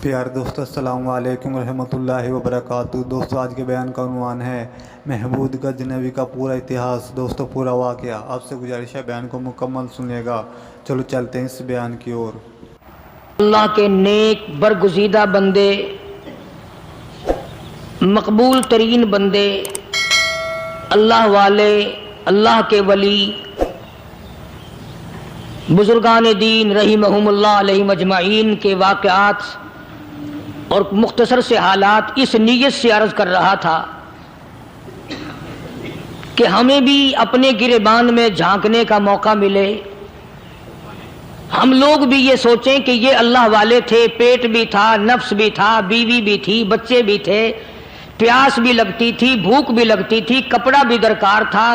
پیارے دوستو السلام علیکم ورحمۃ اللہ وبرکاتہ۔ دوستو آج کے بیان کا عنوان ہے محمود غزنوی کا پورا اتہاس، دوستو پورا واقعہ۔ آپ سے گزارش ہے بیان کو مکمل سنیے گا۔ چلو چلتے ہیں اس بیان کی اور۔ اللہ کے نیک برگزیدہ بندے، مقبول ترین بندے، اللہ والے، اللہ کے ولی، بزرگان دین رحمہم اللہ علیہم اجمعین کے واقعات اور مختصر سے حالات اس نیت سے عرض کر رہا تھا کہ ہمیں بھی اپنے گریبان میں جھانکنے کا موقع ملے، ہم لوگ بھی یہ سوچیں کہ یہ اللہ والے تھے، پیٹ بھی تھا، نفس بھی تھا، بیوی بھی تھی، بچے بھی تھے، پیاس بھی لگتی تھی، بھوک بھی لگتی تھی، کپڑا بھی درکار تھا،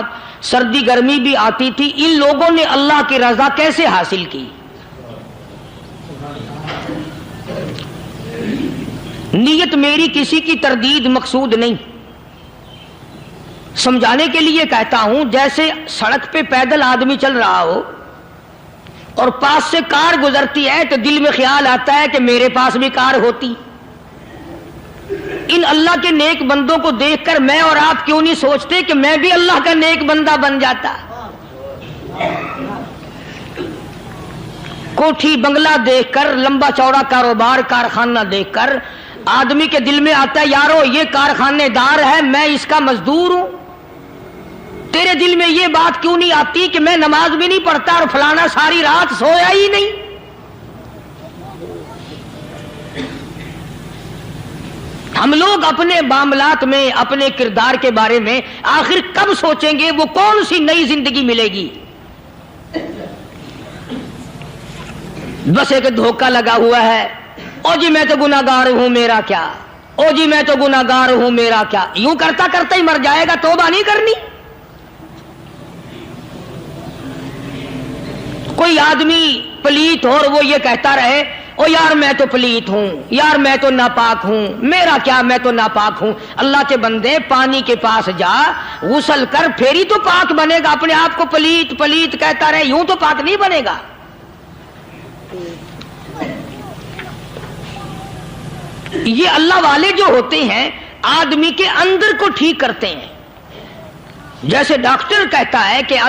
سردی گرمی بھی آتی تھی، ان لوگوں نے اللہ کی رضا کیسے حاصل کی؟ نیت میری کسی کی تردید مقصود نہیں، سمجھانے کے لیے کہتا ہوں جیسے سڑک پہ پیدل آدمی چل رہا ہو اور پاس سے کار گزرتی ہے تو دل میں خیال آتا ہے کہ میرے پاس بھی کار ہوتی۔ ان اللہ کے نیک بندوں کو دیکھ کر میں اور آپ کیوں نہیں سوچتے کہ میں بھی اللہ کا نیک بندہ بن جاتا؟ کوٹھی بنگلہ دیکھ کر، لمبا چوڑا کاروبار کارخانہ دیکھ کر آدمی کے دل میں آتا ہے یارو یہ کارخانے دار ہے، میں اس کا مزدور ہوں۔ تیرے دل میں یہ بات کیوں نہیں آتی کہ میں نماز بھی نہیں پڑھتا اور فلانا ساری رات سویا ہی نہیں؟ ہم لوگ اپنے معاملات میں، اپنے کردار کے بارے میں آخر کب سوچیں گے وہ کون سی نئی زندگی ملے گی؟ بس ایک دھوکہ لگا ہوا ہے، او جی میں تو گناہگار ہوں میرا کیا، او جی میں تو گناہگار ہوں میرا کیا، یوں کرتا کرتا ہی مر جائے گا، توبہ نہیں کرنی۔ کوئی آدمی پلیت ہو اور وہ یہ کہتا رہے او یار میں تو پلیت ہوں، یار میں تو ناپاک ہوں، میرا کیا میں تو ناپاک ہوں۔ اللہ کے بندے پانی کے پاس جا، غسل کر، پھر ہی تو پاک بنے گا۔ اپنے آپ کو پلیت پلیت کہتا رہے یوں تو پاک نہیں بنے گا۔ یہ اللہ والے جو ہوتے ہیں آدمی کے اندر کو ٹھیک کرتے ہیں۔ جیسے ڈاکٹر کہتا ہے کہ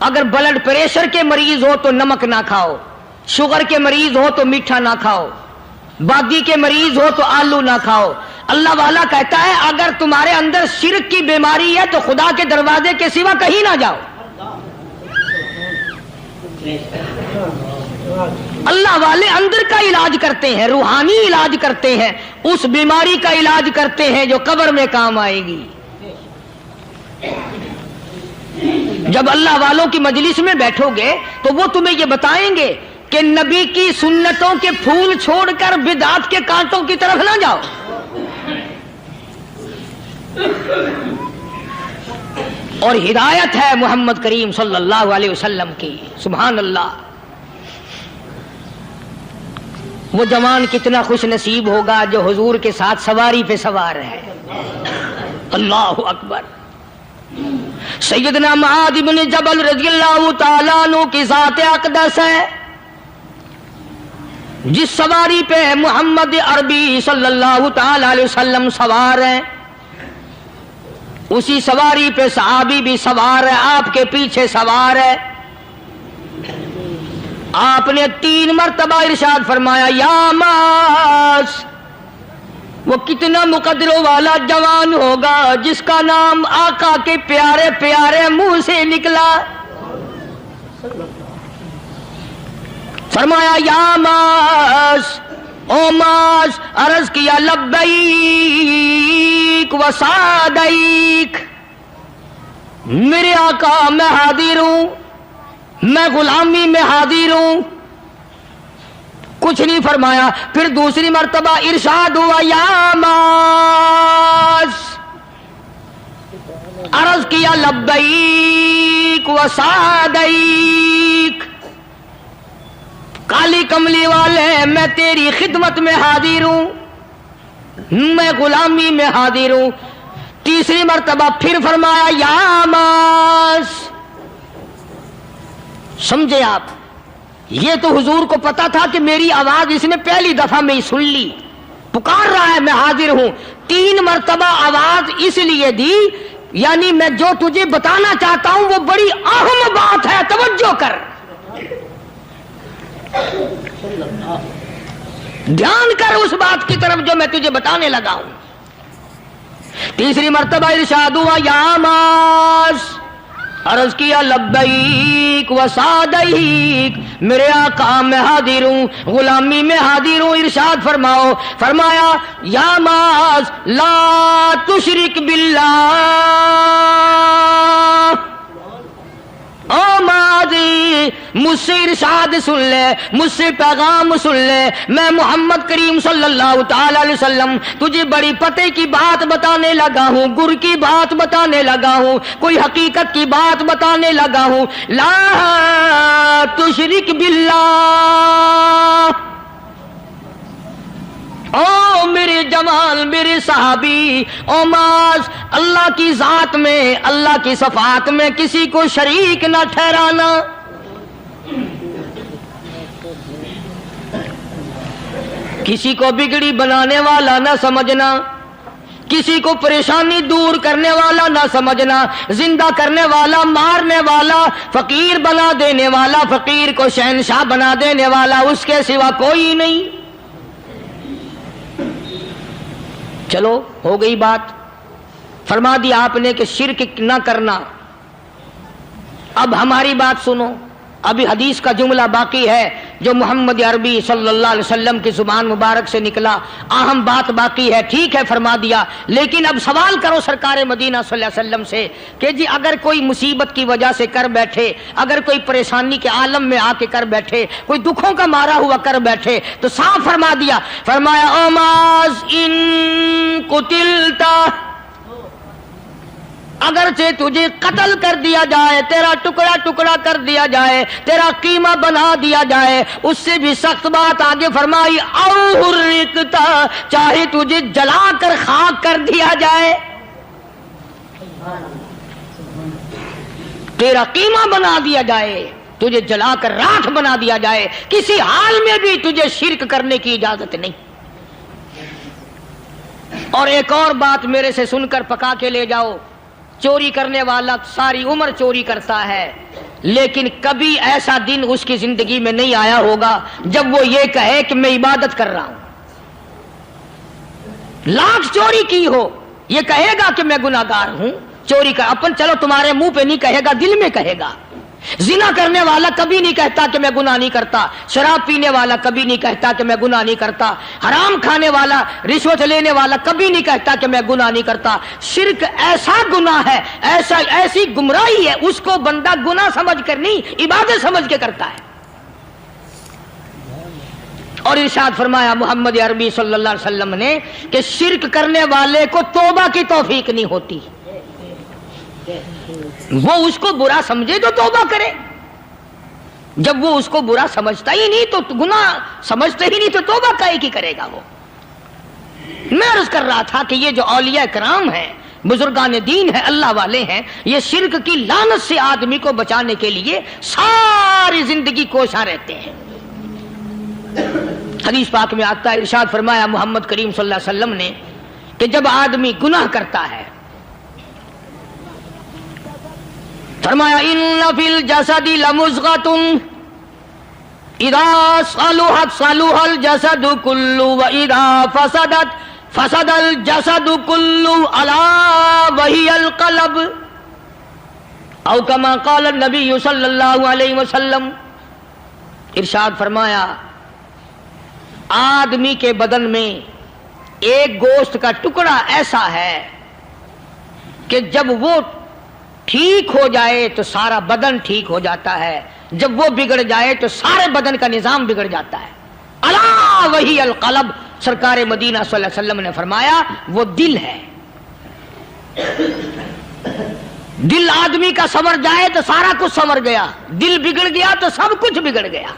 اگر بلڈ پریشر کے مریض ہو تو نمک نہ کھاؤ، شوگر کے مریض ہو تو میٹھا نہ کھاؤ، بادی کے مریض ہو تو آلو نہ کھاؤ۔ اللہ والا کہتا ہے اگر تمہارے اندر شرک کی بیماری ہے تو خدا کے دروازے کے سوا کہیں نہ جاؤ۔ اللہ والے اندر کا علاج کرتے ہیں، روحانی علاج کرتے ہیں، اس بیماری کا علاج کرتے ہیں جو قبر میں کام آئے گی۔ جب اللہ والوں کی مجلس میں بیٹھو گے تو وہ تمہیں یہ بتائیں گے کہ نبی کی سنتوں کے پھول چھوڑ کر بدعت کے کانٹوں کی طرف نہ جاؤ۔ اور ہدایت ہے محمد کریم صلی اللہ علیہ وسلم کی، سبحان اللہ۔ وہ جوان کتنا خوش نصیب ہوگا جو حضور کے ساتھ سواری پہ سوار ہے۔ اللہ اکبر۔ سیدنا معاذ بن جبل رضی اللہ تعالیٰ عنہ کی ذات اقدس ہے، جس سواری پہ محمد عربی صلی اللہ تعالیٰ علیہ وسلم سوار ہیں، اسی سواری پہ صحابی بھی سوار ہے، آپ کے پیچھے سوار ہے۔ آپ نے 3 مرتبہ ارشاد فرمایا یا معاذ، وہ کتنا مقدروں والا جوان ہوگا جس کا نام آقا کے پیارے پیارے منہ سے نکلا۔ فرمایا یا معاذ، او معاذ، عرض کیا لبیک و سعدیک، میرے آقا میں حاضر ہوں، میں غلامی میں حاضر ہوں۔ کچھ نہیں فرمایا، پھر دوسری مرتبہ ارشاد ہوا یا معاذ، عرض کیا لبیک و سعدیک، کالی کملی والے میں تیری خدمت میں حاضر ہوں، میں غلامی میں حاضر ہوں۔ تیسری مرتبہ پھر فرمایا یا معاذ، سمجھے آپ؟ یہ تو حضور کو پتا تھا کہ میری آواز اس نے پہلی دفعہ میں ہی سن لی، پکار رہا ہے میں حاضر ہوں. 3 مرتبہ آواز اس لیے دی، یعنی میں جو تجھے بتانا چاہتا ہوں وہ بڑی اہم بات ہے، توجہ کر، دھیان کر اس بات کی طرف جو میں تجھے بتانے لگا ہوں. تیسری مرتبہ ارشاد ہوا یا معاذ، عرض کیا لبیک و سعدیک، میرے آقا میں حاضر ہوں، غلامی میں حاضر ہوں. ارشاد فرماؤ، فرمایا یا معاذ لا تشرک باللہ، او ماضی مجھ سے ارشاد سن لے، مجھ سے پیغام سن لے، میں محمد کریم صلی اللہ تعالی علیہ وسلم تجھے بڑی پتے کی بات بتانے لگا ہوں، گر کی بات بتانے لگا ہوں، کوئی حقیقت کی بات بتانے لگا ہوں. لا تشرک باللہ، او میرے جمال، میرے صحابی، او معاذ، اللہ کی ذات میں، اللہ کی صفات میں کسی کو شریک نہ ٹھہرانا. کسی کو بگڑی بنانے والا نہ سمجھنا، کسی کو پریشانی دور کرنے والا نہ سمجھنا، زندہ کرنے والا، مارنے والا، فقیر بنا دینے والا، فقیر کو شہنشاہ بنا دینے والا، اس کے سوا کوئی نہیں. چلو ہو گئی بات، فرما دیا آپ نے کہ شرک نہ کرنا. اب ہماری بات سنو، ابھی حدیث کا جملہ باقی ہے جو محمد عربی صلی اللہ علیہ وسلم کی زبان مبارک سے نکلا، اہم بات باقی ہے. ٹھیک ہے فرما دیا، لیکن اب سوال کرو سرکار مدینہ صلی اللہ علیہ وسلم سے کہ جی اگر کوئی مصیبت کی وجہ سے کر بیٹھے، اگر کوئی پریشانی کے عالم میں آ کے کر بیٹھے، کوئی دکھوں کا مارا ہوا کر بیٹھے، تو صاف فرما دیا، فرمایا او معاذ ان قتلتا، اگرچہ تجھے قتل کر دیا جائے، تیرا ٹکڑا ٹکڑا کر دیا جائے، تیرا قیمہ بنا دیا جائے، اس سے بھی سخت بات آگے فرمائی او حرقتا، چاہے تجھے جلا کر خاک کر دیا جائے، تیرا قیمہ بنا دیا جائے، تجھے جلا کر راکھ بنا دیا جائے، کسی حال میں بھی تجھے شرک کرنے کی اجازت نہیں. اور ایک اور بات میرے سے سن کر پکا کے لے جاؤ، چوری کرنے والا ساری عمر چوری کرتا ہے، لیکن کبھی ایسا دن اس کی زندگی میں نہیں آیا ہوگا جب وہ یہ کہے کہ میں عبادت کر رہا ہوں. لاکھ چوری کی ہو، یہ کہے گا کہ میں گناہگار ہوں، چوری کر، اپن چلو تمہارے منہ پہ نہیں کہے گا، دل میں کہے گا. زنا کرنے والا کبھی نہیں کہتا کہ میں گناہ نہیں کرتا، شراب پینے والا کبھی نہیں کہتا کہ میں گناہ نہیں کرتا، حرام کھانے والا، رشوت لینے والا کبھی نہیں کہتا کہ میں گناہ نہیں کرتا. شرک ایسا گناہ ہے، ایسی گمراہی ہے، اس کو بندہ گناہ سمجھ کر نہیں، عبادت سمجھ کے کرتا ہے. اور ارشاد فرمایا محمد عربی صلی اللہ علیہ وسلم نے کہ شرک کرنے والے کو توبہ کی توفیق نہیں ہوتی. وہ اس کو برا سمجھے تو توبہ کرے، جب وہ اس کو برا سمجھتا ہی نہیں تو گناہ سمجھتا ہی نہیں تو توبہ کائے کی کرے گا وہ. میں عرض کر رہا تھا کہ یہ جو اولیاء کرام ہیں، بزرگان دین ہیں، اللہ والے ہیں، یہ شرک کی لعنت سے آدمی کو بچانے کے لیے ساری زندگی کوشاں رہتے ہیں. حدیث پاک میں آتا ہے، ارشاد فرمایا محمد کریم صلی اللہ علیہ وسلم نے کہ جب آدمی گناہ کرتا ہے، فرمایا ان فی الجسد لمضغۃ اذا صلحت صلح الجسد كله واذا فسدت فسد الجسد كله الا وهي القلب او كما قال النبي صلی اللہ علیہ وسلم. ارشاد فرمایا آدمی کے بدن میں ایک گوشت کا ٹکڑا ایسا ہے کہ جب وہ ٹھیک ہو جائے تو سارا بدن ٹھیک ہو جاتا ہے، جب وہ بگڑ جائے تو سارے بدن کا نظام بگڑ جاتا ہے. الا وہی القلب، سرکار مدینہ صلی اللہ علیہ وسلم نے فرمایا وہ دل ہے. دل آدمی کا سنور جائے تو سارا کچھ سنور گیا، دل بگڑ گیا تو سب کچھ بگڑ گیا.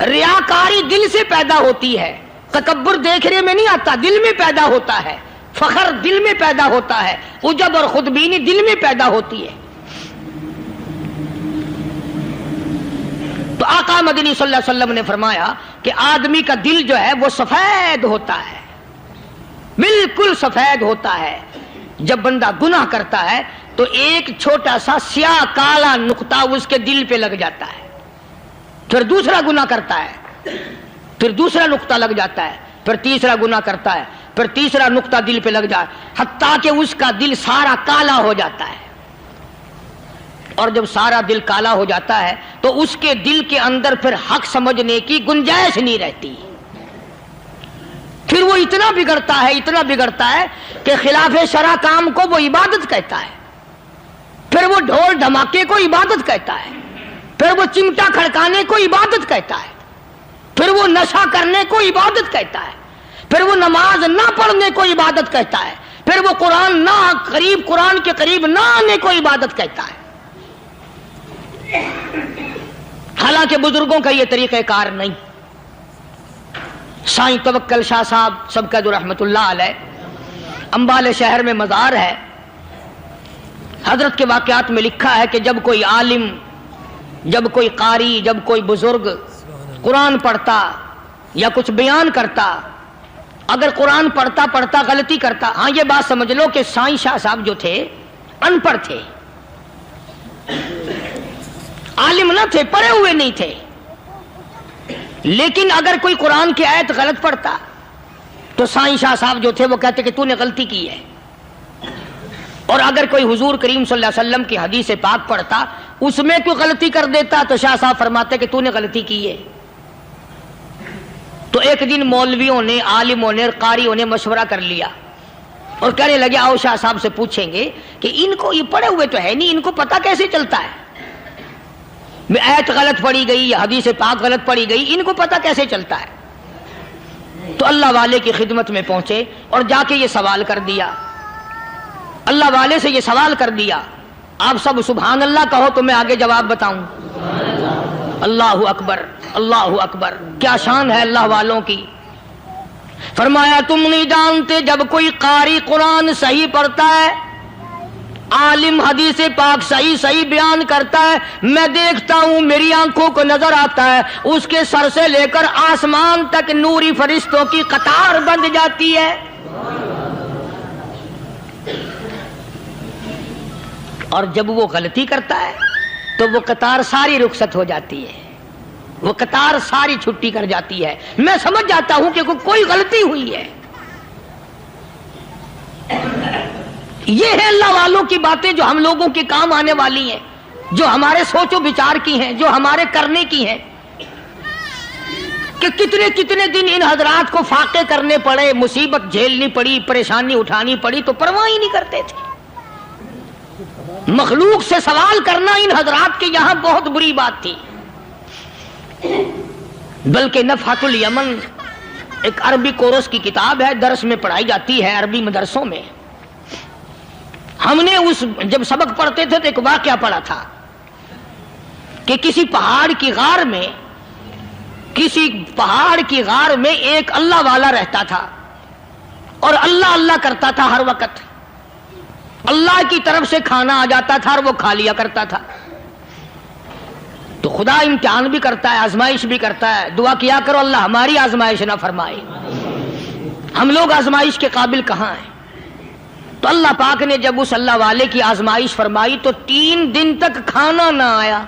ریاکاری دل سے پیدا ہوتی ہے، تکبر دیکھنے میں نہیں آتا، دل میں پیدا ہوتا ہے، فخر دل میں پیدا ہوتا ہے، عجب اور خودبینی دل میں پیدا ہوتی ہے. تو آقا مدنی صلی اللہ علیہ وسلم نے فرمایا کہ آدمی کا دل جو ہے وہ سفید ہوتا ہے، بالکل سفید ہوتا ہے۔ جب بندہ گناہ کرتا ہے تو ایک چھوٹا سا سیاہ کالا نقطہ اس کے دل پہ لگ جاتا ہے، پھر دوسرا گناہ کرتا ہے، پھر دوسرا نقطہ لگ جاتا ہے، پھر تیسرا گناہ کرتا ہے، پھر تیسرا نقطہ دل پہ لگ جائے، حتیٰ کہ اس کا دل سارا کالا ہو جاتا ہے۔ اور جب سارا دل کالا ہو جاتا ہے تو اس کے دل کے اندر پھر حق سمجھنے کی گنجائش نہیں رہتی، پھر وہ اتنا بگڑتا ہے کہ خلاف شرع کام کو وہ عبادت کہتا ہے، پھر وہ ڈھول دھماکے کو عبادت کہتا ہے، پھر وہ چمٹا کھڑکانے کو عبادت کہتا ہے، پھر وہ نشہ کرنے کو عبادت کہتا ہے، پھر وہ نماز نہ پڑھنے کو عبادت کہتا ہے، پھر وہ قرآن کے قریب نہ آنے کو عبادت کہتا ہے۔ حالانکہ بزرگوں کا یہ طریقہ کار نہیں۔ سائیں توکل شاہ صاحب سب کا رحمت اللہ علیہ، امبالے شہر میں مزار ہے، حضرت کے واقعات میں لکھا ہے کہ جب کوئی عالم، جب کوئی قاری، جب کوئی بزرگ قرآن پڑھتا یا کچھ بیان کرتا، اگر قرآن پڑھتا غلطی کرتا، ہاں یہ بات سمجھ لو کہ سائیں شاہ صاحب جو تھے ان پڑھ تھے، عالم نہ تھے، پڑھے ہوئے نہیں تھے، لیکن اگر کوئی قرآن کی آیت غلط پڑھتا تو سائیں شاہ صاحب جو تھے وہ کہتے کہ تو نے غلطی کی ہے، اور اگر کوئی حضور کریم صلی اللہ علیہ وسلم کی حدیث پاک پڑھتا اس میں کوئی غلطی کر دیتا تو شاہ صاحب فرماتے کہ تو نے غلطی کی ہے۔ تو ایک دن مولویوں نے، عالموں نے، قاریوں نے مشورہ کر لیا اور کہنے لگے آؤ شاہ صاحب سے پوچھیں گے کہ ان کو، یہ پڑھے ہوئے تو ہے نہیں، ان کو پتہ کیسے چلتا ہے، آیت غلط پڑھی گئی یا حدیث پاک غلط پڑھی گئی، ان کو پتہ کیسے چلتا ہے؟ تو اللہ والے کی خدمت میں پہنچے اور جا کے یہ سوال کر دیا، اللہ والے سے یہ سوال کر دیا، آپ سب سبحان اللہ کہو تو میں آگے جواب بتاؤں۔ اللہ اکبر، اللہ اکبر، کیا شان ہے اللہ والوں کی۔ فرمایا تم نہیں جانتے جب کوئی قاری قرآن صحیح پڑھتا ہے، عالم حدیث پاک صحیح بیان کرتا ہے، میں دیکھتا ہوں، میری آنکھوں کو نظر آتا ہے، اس کے سر سے لے کر آسمان تک نوری فرشتوں کی قطار بند جاتی ہے، اور جب وہ غلطی کرتا ہے تو وہ قطار ساری رخصت ہو جاتی ہے، وہ قطار ساری چھٹی کر جاتی ہے، میں سمجھ جاتا ہوں کہ کوئی غلطی ہوئی ہے۔ یہ ہے اللہ والوں کی باتیں جو ہم لوگوں کے کام آنے والی ہیں، جو ہمارے سوچ و بچار کی ہیں، جو ہمارے کرنے کی ہیں، کہ کتنے دن ان حضرات کو فاقے کرنے پڑے، مصیبت جھیلنی پڑی، پریشانی اٹھانی پڑی تو پرواہ ہی نہیں کرتے تھے۔ مخلوق سے سوال کرنا ان حضرات کے یہاں بہت بری بات تھی۔ بلکہ نفحۃ الیمن ایک عربی کورس کی کتاب ہے، درس میں پڑھائی جاتی ہے عربی مدرسوں میں۔ ہم نے جب سبق پڑھتے تھے تو ایک واقعہ پڑھا تھا کہ کسی پہاڑ کی غار میں ایک اللہ والا رہتا تھا اور اللہ اللہ کرتا تھا، ہر وقت اللہ کی طرف سے کھانا آ جاتا تھا اور وہ کھا لیا کرتا تھا۔ تو خدا امتحان بھی کرتا ہے، آزمائش بھی کرتا ہے، دعا کیا کرو اللہ ہماری آزمائش نہ فرمائے، ہم لوگ آزمائش کے قابل کہاں ہیں۔ تو اللہ پاک نے جب اس اللہ والے کی آزمائش فرمائی تو 3 دن تک کھانا نہ آیا،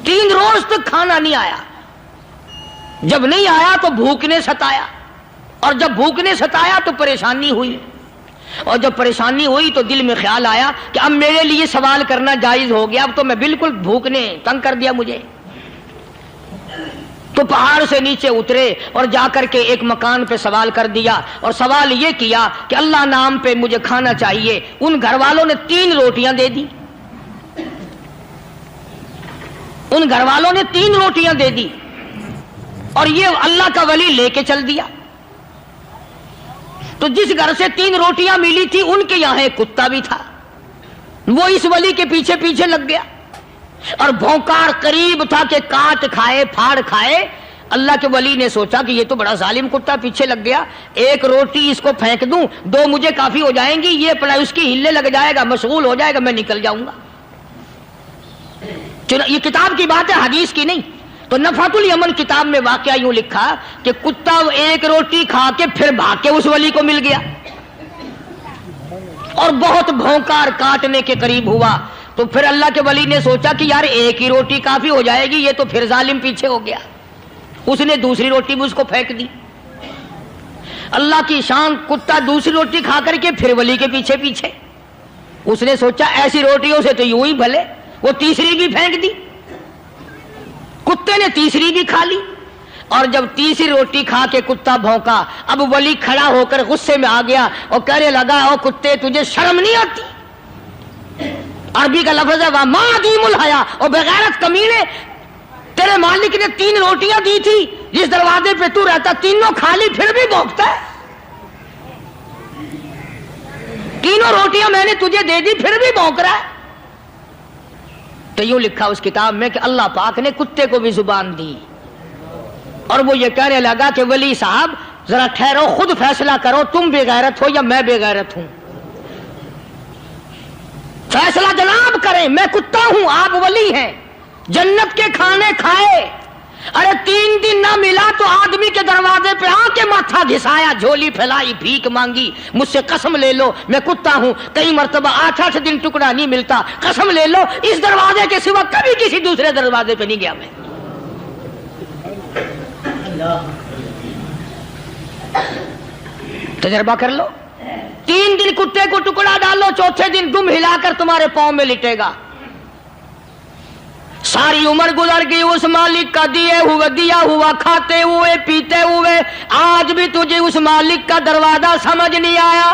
3 روز تک کھانا نہیں آیا۔ جب نہیں آیا تو بھوک نے ستایا، اور جب بھوک نے ستایا تو پریشانی ہوئی، اور جب پریشانی ہوئی تو دل میں خیال آیا کہ اب میرے لیے سوال کرنا جائز ہو گیا، اب تو میں بالکل بھوک نے تنگ کر دیا مجھے۔ تو پہاڑ سے نیچے اترے اور جا کر کے ایک مکان پہ سوال کر دیا، اور سوال یہ کیا کہ اللہ نام پہ مجھے کھانا چاہیے۔ ان گھر والوں نے 3 روٹیاں دے دی، ان گھر والوں نے 3 روٹیاں دے دی، اور یہ اللہ کا ولی لے کے چل دیا۔ تو جس گھر سے 3 روٹیاں ملی تھی ان کے یہاں ایک کتا بھی تھا، وہ اس ولی کے پیچھے پیچھے لگ گیا اور بھونکار قریب تھا کہ کاٹ کھائے، پھاڑ کھائے۔ اللہ کے ولی نے سوچا کہ یہ تو بڑا ظالم کتا پیچھے لگ گیا، 1 روٹی اس کو پھینک دوں، 2 مجھے کافی ہو جائیں گی، یہ اپنا اس کی ہلے لگ جائے گا، مشغول ہو جائے گا، میں نکل جاؤں گا۔ یہ کتاب کی بات ہے، حدیث کی نہیں. تو نفحۃ الیمن کتاب میں واقعہ یوں لکھا کہ کتا ایک روٹی کھا کے پھر بھاگ کے اس ولی کو مل گیا اور بہت بھونکا اور کاٹنے کے قریب ہوا. تو پھر اللہ کے ولی نے سوچا کہ یار ایک ہی روٹی کافی ہو جائے گی، یہ تو پھر ظالم پیچھے ہو گیا. اس نے دوسری روٹی بھی اس کو پھینک دی. اللہ کی شان، کتا دوسری روٹی کھا کر کے پھر ولی کے پیچھے پیچھے. اس نے سوچا ایسی روٹیوں سے تو یوں ہی بھلے، وہ تیسری بھی پھینک دی. کتے نے تیسری بھی کھا لی اور جب تیسری روٹی کھا کے کتا بھونکا، اب ولی کھڑا ہو کر غصے میں آ گیا اور کہنے لگا او کتے تجھے شرم نہیں آتی؟ عربی کا لفظ ہے وَمَا عَدِيمُ الْحَيَا، اور بغیرت کمینے، تیرے مالک نے 3 روٹیاں دی تھی، جس دروازے پہ تو رہتا تینوں کھا لی پھر بھی بھونکتا ہے. 3 روٹیاں میں نے تجھے دے دی پھر بھی بھونک رہا ہے. تو یوں لکھا اس کتاب میں کہ اللہ پاک نے کتے کو بھی زبان دی اور وہ یہ کہنے لگا کہ ولی صاحب ذرا ٹھہرو، خود فیصلہ کرو، تم بے غیرت ہو یا میں بے غیرت ہوں. فیصلہ جناب کریں، میں کتا ہوں آپ ولی ہیں. جنت کے کھانے کھائے، ارے 3 دن نہ ملا تو آدمی کے دروازے پہ آ کے ماتھا گھسایا، جھولی پھیلائی، بھیک مانگی، مجھ سے قسم لے لو میں کتا ہوں. کئی مرتبہ 8 دن ٹکڑا نہیں ملتا، قسم لے لو اس دروازے کے سوا کبھی کسی دوسرے دروازے پہ نہیں گیا میں. تجربہ کر لو. 3 دن کتے کو ٹکڑا ڈالو، چوتھے دن دم ہلا کر تمہارے پاؤں میں لٹے گا. ساری عمر گزر گئی اس مالک کا دیا ہوا کھاتے ہوئے پیتے ہوئے، آج بھی تجھے اس مالک کا دروازہ سمجھ نہیں آیا.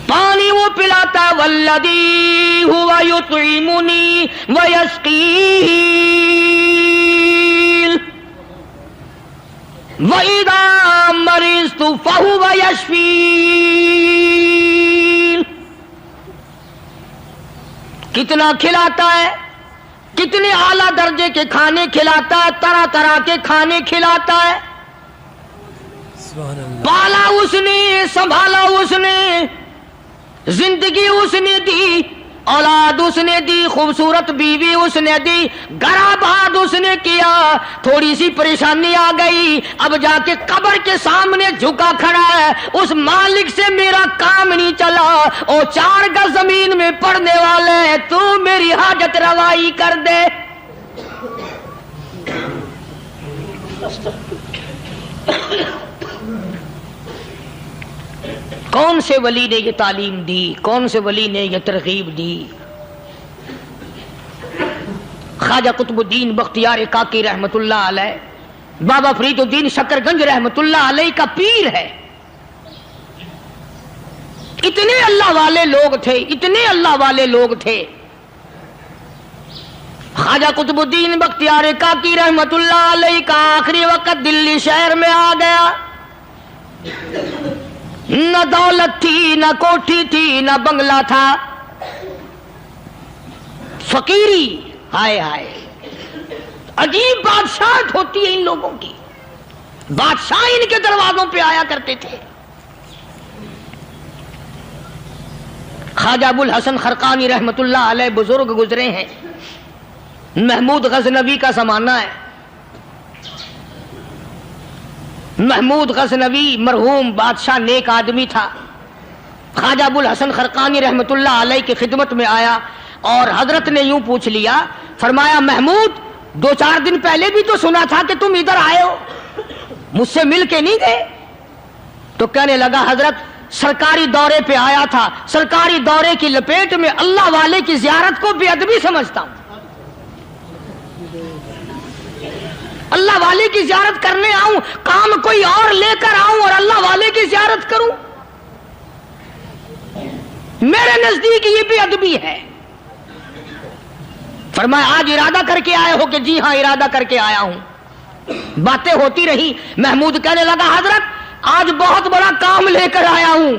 پانی وہ پلاتا والذی ہوا یطعمنی ویسقین وَإِذَا مَرِضْتُ فَهُوَ يَشْفِينِ. کتنا کھلاتا ہے، کتنے اعلیٰ درجے کے کھانے کھلاتا ہے، طرح طرح کے کھانے کھلاتا ہے. پالا اس نے، سنبھالا اس نے، زندگی اس نے دی، اولاد اس نے دی، خوبصورت بیوی اس نے دی، گھر آباد اس نے کیا. تھوڑی سی پریشانی آ گئی، اب جا کے قبر کے سامنے جھکا کھڑا ہے، اس مالک سے میرا کام نہیں چلا، او 4 گز زمین میں پڑنے والے، تو میری حاجت روائی کر دے. کون سے ولی نے یہ تعلیم دی، کون سے ولی نے یہ ترغیب دی؟ خواجہ قطب الدین بختیار کاکی رحمت اللہ علیہ، بابا فرید الدین شکر گنج رحمت اللہ علیہ کا پیر ہے. اتنے اللہ والے لوگ تھے، اتنے اللہ والے لوگ تھے. خواجہ قطب الدین بختیار کاکی رحمت اللہ علیہ کا آخری وقت دلی شہر میں آ گیا. نہ دولت تھی، نہ کوٹھی تھی، نہ بنگلہ تھا، فقیری. ہائے ہائے، عجیب بادشاہت ہوتی ہے ان لوگوں کی. بادشاہ ان کے دروازوں پہ آیا کرتے تھے. خواجہ ابو الحسن خرقانی رحمت اللہ علیہ بزرگ گزرے ہیں. محمود غزنوی کا زمانہ ہے. محمود غزنوی مرحوم بادشاہ نیک آدمی تھا. خواجہ ابو الحسن خرقانی رحمت اللہ علیہ کی خدمت میں آیا اور حضرت نے یوں پوچھ لیا، فرمایا محمود 2-4 دن پہلے بھی تو سنا تھا کہ تم ادھر آئے ہو، مجھ سے مل کے نہیں گئے؟ تو کہنے لگا حضرت سرکاری دورے پہ آیا تھا، سرکاری دورے کی لپیٹ میں اللہ والے کی زیارت کو بے ادبی سمجھتا ہوں. اللہ والے کی زیارت کرنے آؤں، کام کوئی اور لے کر آؤں اور اللہ والے کی زیارت کروں؟ میرے نزدیک یہ بے ادبی ہے. فرمایا آج ارادہ کر کے آئے ہو؟ کہ جی ہاں ارادہ کر کے آیا ہوں. باتیں ہوتی رہی. محمود کہنے لگا حضرت آج بہت بڑا کام لے کر آیا ہوں،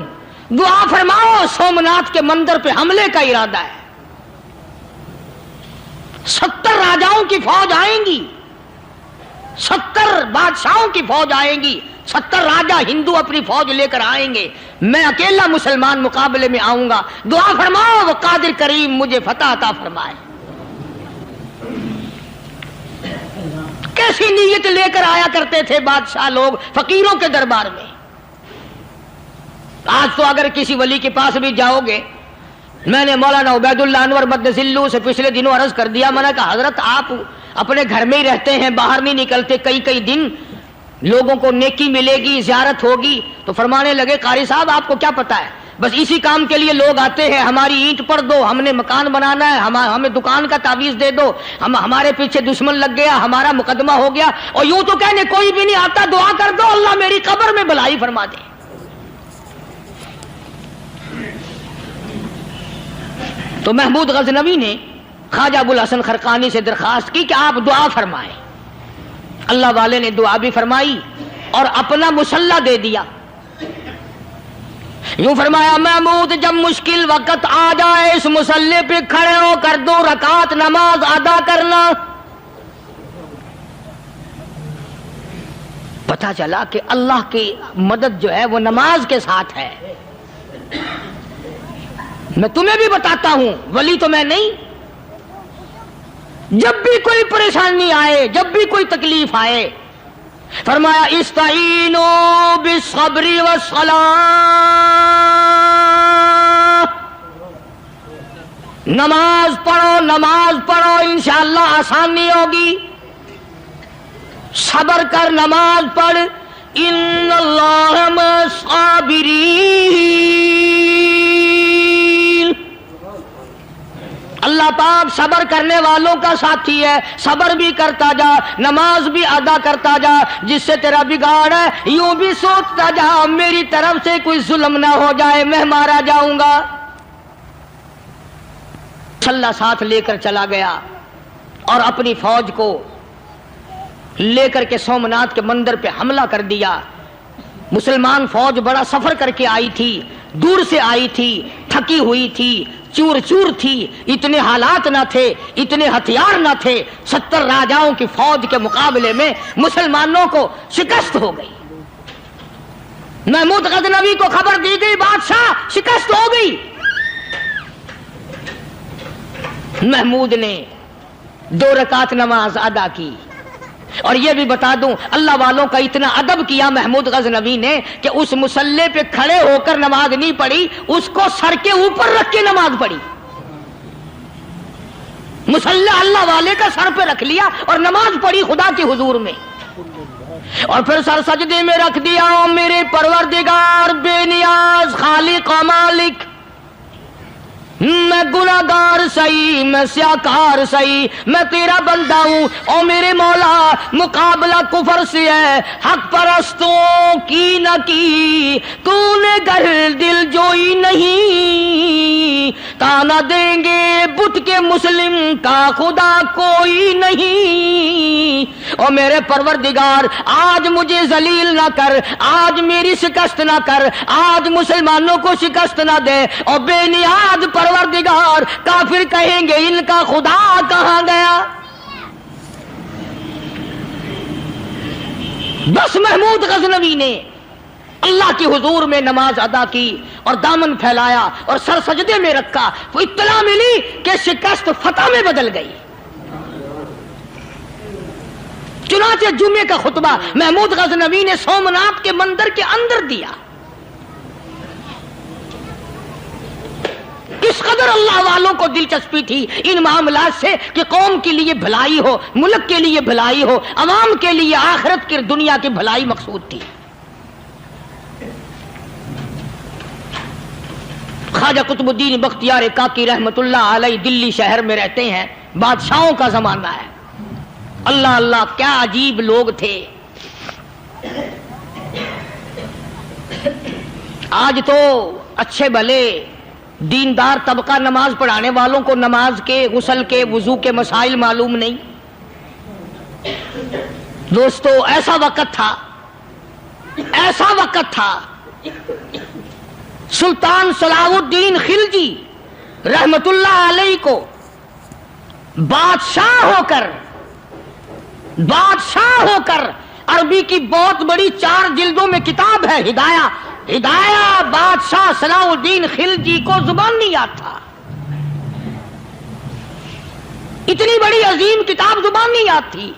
دعا فرماؤ. سومناتھ کے مندر پہ حملے کا ارادہ ہے. 70 راجاؤں کی فوج آئیں گی، 70 بادشاہوں کی فوج آئیں گی، 70 راجا ہندو اپنی فوج لے کر آئیں گے. میں اکیلا مسلمان مقابلے میں آؤں گا، دعا فرماؤ وہ قادر کریم مجھے فتح عطا فرمائے۔ کیسی نیت لے کر آیا کرتے تھے بادشاہ لوگ فقیروں کے دربار میں۔ آج تو اگر کسی ولی کے پاس بھی جاؤ گے، میں نے مولانا عبید اللہ انور مدذلو سے پچھلے دنوں عرض کر دیا، میں نے کہا حضرت آپ اپنے گھر میں ہی رہتے ہیں، باہر نہیں نکلتے، کئی دن لوگوں کو نیکی ملے گی، زیارت ہوگی، تو فرمانے لگے قاری صاحب آپ کو کیا پتا ہے، بس اسی کام کے لیے لوگ آتے ہیں، ہماری اینٹ پر دو، ہم نے مکان بنانا ہے، ہمیں دکان کا تعویذ دے دو، ہمارے پیچھے دشمن لگ گیا، ہمارا مقدمہ ہو گیا، اور یوں تو کہنے کوئی بھی نہیں آتا، دعا کر دو اللہ میری قبر میں بھلائی فرما دے۔ تو محمود غزنوی نے خواجہ ابوالحسن خرقانی سے درخواست کی کہ آپ دعا فرمائیں۔ اللہ والے نے دعا بھی فرمائی اور اپنا مسلح دے دیا۔ یوں فرمایا محمود جب مشکل وقت آ جائے اس مسلح پہ کھڑے ہو کر 2 رکعت نماز ادا کرنا۔ پتہ چلا کہ اللہ کی مدد جو ہے وہ نماز کے ساتھ ہے۔ میں تمہیں بھی بتاتا ہوں، ولی تو میں نہیں، جب بھی کوئی پریشانی آئے، جب بھی کوئی تکلیف آئے، فرمایا استعینوا بالصبر والصلاۃ، نماز پڑھو انشاءاللہ آسانی ہوگی، صبر کر نماز پڑھ، ان اللہ مع الصابرین، اللہ پاک صبر کرنے والوں کا ساتھی ہے، صبر بھی کرتا جا، نماز بھی ادا کرتا جا، جس سے تیرا بگاڑ ہے یوں بھی سوچتا جا میری طرف سے کوئی ظلم نہ ہو جائے، میں مارا جاؤں گا۔ مسلح ساتھ لے کر چلا گیا اور اپنی فوج کو لے کر کے سومناتھ کے مندر پہ حملہ کر دیا۔ مسلمان فوج بڑا سفر کر کے آئی تھی، دور سے آئی تھی، تھکی ہوئی تھی، چور چور تھی، اتنے حالات نہ تھے، اتنے ہتھیار نہ تھے، 70 راجاؤں کی فوج کے مقابلے میں مسلمانوں کو شکست ہو گئی۔ محمود غزنوی کو خبر دی گئی بادشاہ شکست ہو گئی۔ محمود نے 2 رکعت نماز ادا کی، اور یہ بھی بتا دوں اللہ والوں کا اتنا ادب کیا محمود غزنوی نے کہ اس مسلح پہ کھڑے ہو کر نماز نہیں پڑھی، اس کو سر کے اوپر رکھ کے نماز پڑھی۔ مسلح اللہ والے کا سر پہ رکھ لیا اور نماز پڑھی خدا کے حضور میں، اور پھر سر سجدے میں رکھ دیا، میرے پروردگار بے نیاز خالق و مالک، میں گناہگار سہی، میں سیاکار سہی، میں تیرا بندہ ہوں، او میرے مولا مقابلہ کفر سے ہے، حق پرستوں کی نہ کی تو نے گر دل جوئی نہیں، تانا دیں گے بت کے مسلم کا خدا کوئی نہیں، او میرے پروردگار آج مجھے ذلیل نہ کر، آج میری شکست نہ کر، آج مسلمانوں کو شکست نہ دے، او بے نیاز پروردگار کافر کہیں گے ان کا خدا کہاں گیا۔ بس محمود غزنوی نے اللہ کے حضور میں نماز ادا کی اور دامن پھیلایا اور سر سجدے میں رکھا، وہ اطلاع ملی کہ شکست فتح میں بدل گئی۔ چنانچہ جمعے کا خطبہ محمود غزنوی نے سومناتھ کے مندر کے اندر دیا۔ اس قدر اللہ والوں کو دلچسپی تھی ان معاملات سے کہ قوم کے لیے بھلائی ہو، ملک کے لیے بھلائی ہو، عوام کے لیے آخرت کی دنیا کی بھلائی مقصود تھی۔ خواجہ قطب الدین بختیار کاکی رحمت اللہ علیہ دلی شہر میں رہتے ہیں، بادشاہوں کا زمانہ ہے۔ اللہ اللہ کیا عجیب لوگ تھے۔ آج تو اچھے بھلے دیندار طبقہ نماز پڑھانے والوں کو نماز کے، غسل کے، وضو کے مسائل معلوم نہیں۔ دوستو ایسا وقت تھا سلطان صلاح الدین خلجی رحمت اللہ علیہ کو بادشاہ ہو کر عربی کی بہت بڑی 4 جلدوں میں کتاب ہے ہدایہ، ہدایہ بادشاہ صلاح الدین خلجی کو زبان نہیں یاد تھا، اتنی بڑی عظیم کتاب زبان نہیں یاد تھی.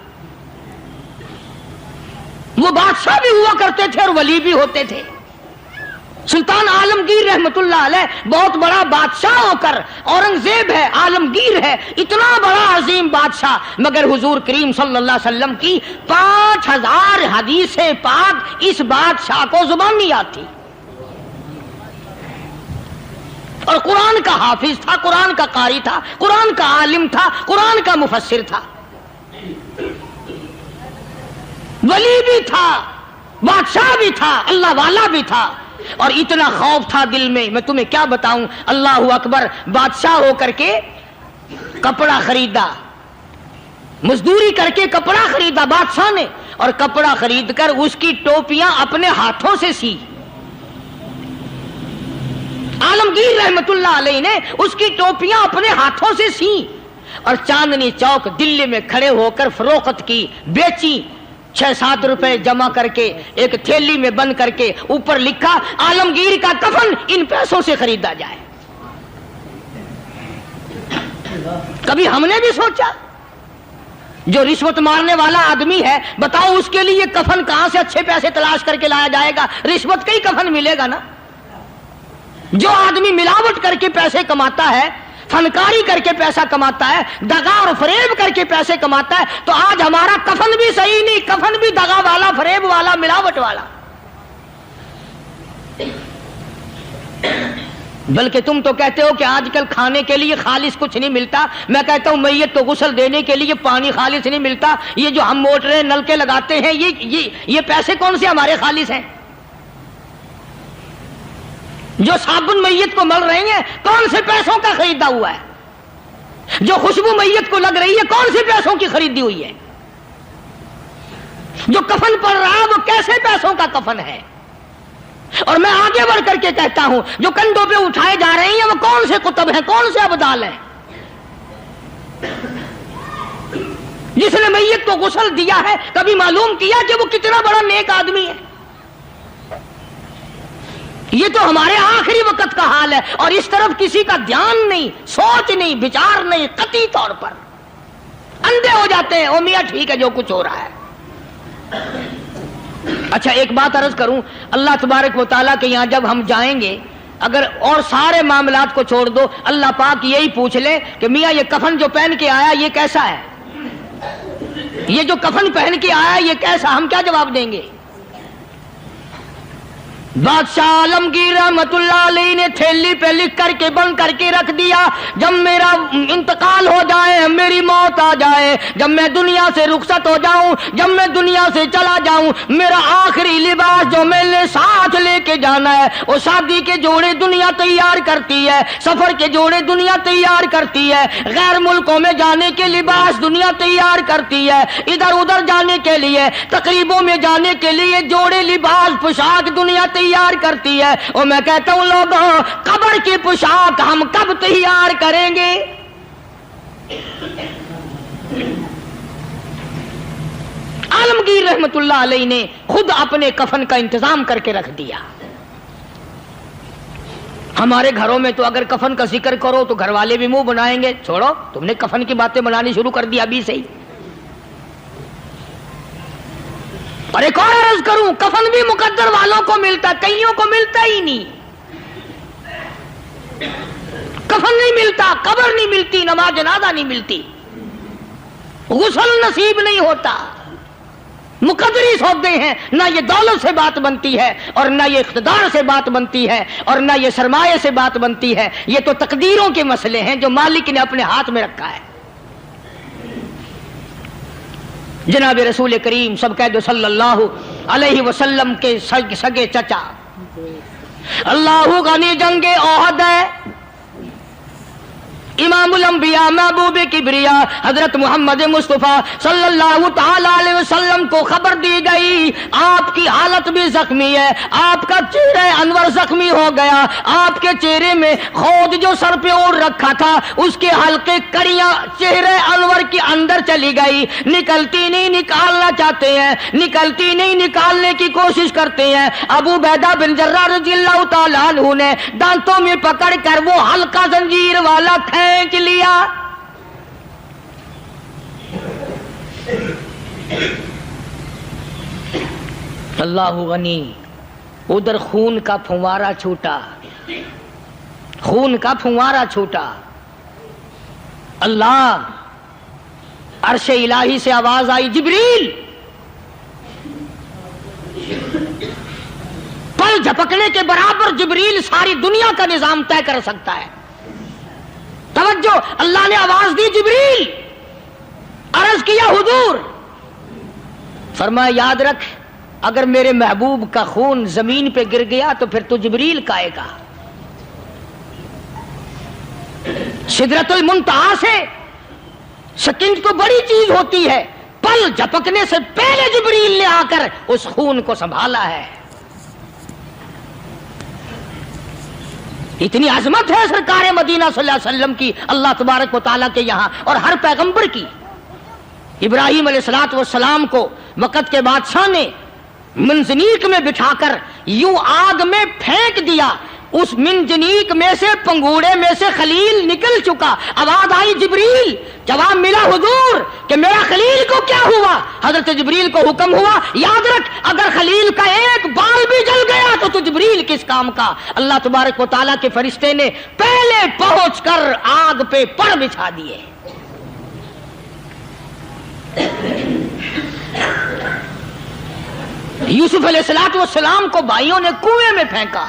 وہ بادشاہ بھی ہوا کرتے تھے اور ولی بھی ہوتے تھے. سلطان عالمگیر رحمت اللہ علیہ بہت بڑا بادشاہ ہو کر، اورنگزیب ہے، عالمگیر ہے، اتنا بڑا عظیم بادشاہ، مگر حضور کریم صلی اللہ علیہ وسلم کی 5000 حدیث پاک اس بادشاہ کو زبان نہیں آتی. اور قرآن کا حافظ تھا، قرآن کا قاری تھا، قرآن کا عالم تھا، قرآن کا مفسر تھا، ولی بھی تھا، بادشاہ بھی تھا، اللہ والا بھی تھا. اور اتنا خوف تھا دل میں تمہیں کیا بتاؤں. اللہ اکبر، بادشاہ ہو کر کے کپڑا خریدا، مزدوری کر کے کپڑا خریدا بادشاہ نے، اور کپڑا خرید کر اس کی ٹوپیاں اپنے ہاتھوں سے سی. عالمگیر رحمت اللہ علیہ نے اس کی ٹوپیاں اپنے ہاتھوں سے سی اور چاندنی چوک دلی میں کھڑے ہو کر فروخت کی، بیچی. 6-7 روپے جمع کر کے ایک تھیلی میں بند کر کے اوپر لکھا عالمگیر کا کفن ان پیسوں سے خریدا جائے. کبھی ہم نے بھی سوچا جو رشوت مارنے والا آدمی ہے، بتاؤ اس کے لیے کفن کہاں سے اچھے پیسے تلاش کر کے لایا جائے گا؟ رشوت کا ہی کفن ملے گا نا. جو آدمی ملاوٹ کر کے پیسے کماتا ہے، فنکاری کر کے پیسہ کماتا ہے، دغا اور فریب کر کے پیسے کماتا ہے، تو آج ہمارا کفن بھی صحیح نہیں، کفن بھی دغا والا، فریب والا، ملاوٹ والا. بلکہ تم تو کہتے ہو کہ آج کل کھانے کے لیے خالص کچھ نہیں ملتا. میں کہتا ہوں میت کو غسل دینے کے لیے پانی خالص نہیں ملتا. یہ جو ہم موٹریں نلکے لگاتے ہیں، یہ پیسے کون سے ہمارے خالص ہیں؟ جو صابن میت کو مل رہی ہیں کون سے پیسوں کا خریدا ہوا ہے؟ جو خوشبو میت کو لگ رہی ہے کون سے پیسوں کی خریدی ہوئی ہے؟ جو کفن پڑ رہا ہے وہ کیسے پیسوں کا کفن ہے؟ اور میں آگے بڑھ کر کے کہتا ہوں جو کندھوں پہ اٹھائے جا رہے ہیں وہ کون سے کتب ہیں، کون سے ابدال ہیں؟ جس نے میت کو غسل دیا ہے کبھی معلوم کیا کہ وہ کتنا بڑا نیک آدمی ہے؟ یہ تو ہمارے آخری وقت کا حال ہے، اور اس طرف کسی کا دھیان نہیں، سوچ نہیں، بچار نہیں. قطعی طور پر اندھے ہو جاتے ہیں. او میاں ٹھیک ہے جو کچھ ہو رہا ہے. اچھا ایک بات عرض کروں، اللہ تبارک و تعالیٰ کے یہاں جب ہم جائیں گے، اگر اور سارے معاملات کو چھوڑ دو، اللہ پاک یہی پوچھ لے کہ میاں یہ کفن جو پہن کے آیا یہ کیسا ہے؟ یہ جو کفن پہن کے آیا یہ کیسا؟ ہم کیا جواب دیں گے؟ بادشاہ عالمگیر رحمت اللہ علیہ نے تھیلی پہ لکھ کر کے بند کر کے رکھ دیا، جب میرا انتقال ہو جائے، میری موت آ جائے، جب میں دنیا سے رخصت ہو جاؤں، جب میں دنیا سے چلا جاؤں، میرا آخری لباس جو میں نے ساتھ لے کے جانا ہے، وہ شادی کے جوڑے دنیا تیار کرتی ہے، سفر کے جوڑے دنیا تیار کرتی ہے، غیر ملکوں میں جانے کے لباس دنیا تیار کرتی ہے، ادھر ادھر جانے کے لیے، تقریبوں میں جانے کے لیے جوڑے لباس پوشاک دنیا تیار کرتی ہے. اور میں کہتا ہوں لوگوں، قبر کی پوشاک ہم کب تیار کریں گے؟ عالمگیر رحمت اللہ علیہ نے خود اپنے کفن کا انتظام کر کے رکھ دیا. ہمارے گھروں میں تو اگر کفن کا ذکر کرو تو گھر والے بھی منہ بنائیں گے، چھوڑو تم نے کفن کی باتیں بنانی شروع کر دی ابھی سے ہی. اور ایک اور عرض کروں، کفن بھی مقدر والوں کو ملتا، کئیوں کو ملتا ہی نہیں. کفن نہیں ملتا، قبر نہیں ملتی، نماز جنازہ نہیں ملتی، غسل نصیب نہیں ہوتا. مقدری سودے ہیں، نہ یہ دولت سے بات بنتی ہے، اور نہ یہ اقتدار سے بات بنتی ہے، اور نہ یہ سرمایہ سے بات بنتی ہے. یہ تو تقدیروں کے مسئلے ہیں جو مالک نے اپنے ہاتھ میں رکھا ہے. جناب رسول کریم سب کہہ دو صلی اللہ علیہ وسلم کے سگے چچا، اللہ غنی جنگ احد ہے، امام الانبیاء محبوب کبریا حضرت محمد مصطفیٰ صلی اللہ تعالی علیہ وسلم کو خبر دی گئی آپ کی حالت بھی زخمی ہے، آپ کا چہرہ انور زخمی ہو گیا، آپ کے چہرے میں خود جو سر پہ اوڑھ رکھا تھا اس کے حلقے کڑیاں چہرے انور پیغمبر کی اندر چلی گئی، نکلتی نہیں، نکالنا چاہتے ہیں، نکلتی نہیں، نکالنے کی کوشش کرتے ہیں۔ ابو عبیدہ بن جراح رضی اللہ تعالیٰ عنہ نے دانتوں میں پکڑ کر وہ ہلکا زنجیر والا کھینچ لیا۔ اللہ غنی، ادھر خون کا پھوارا چھوٹا، خون کا پھوارا چھوٹا۔ اللہ، عرش الہی سے آواز آئی، جبریل۔ پل جھپکنے کے برابر جبریل ساری دنیا کا نظام طے کر سکتا ہے۔ توجہ، اللہ نے آواز دی، جبریل۔ عرض کیا، حضور۔ فرمایا، یاد رکھ، اگر میرے محبوب کا خون زمین پہ گر گیا تو پھر تو جبریل کا آئے گا۔ سدرۃ المنتہا سے سکنڈ تو بڑی چیز ہوتی ہے، پل جھپکنے سے پہلے جبریل نے آ کر اس خون کو سنبھالا ہے۔ اتنی عظمت ہے سرکار مدینہ صلی اللہ علیہ وسلم کی اللہ تبارک و تعالیٰ کے یہاں، اور ہر پیغمبر کی۔ ابراہیم علیہ الصلوۃ والسلام کو وقت کے بادشاہ نے منجنیق میں بٹھا کر یوں آگ میں پھینک دیا، اس منجنیق میں سے، پنگوڑے میں سے خلیل نکل چکا۔ آواز آئی، جبریل۔ جواب ملا، حضور، کہ میرا خلیل کو کیا ہوا؟ حضرت جبریل کو حکم ہوا، یاد رکھ، اگر خلیل کا ایک بال بھی جل گیا تو جبریل کس کام کا؟ اللہ تبارک و تعالیٰ کے فرشتے نے پہلے پہنچ کر آگ پہ پر بچھا دیے۔ یوسف علیہ الصلوۃ والسلام کو بھائیوں نے کنویں میں پھینکا۔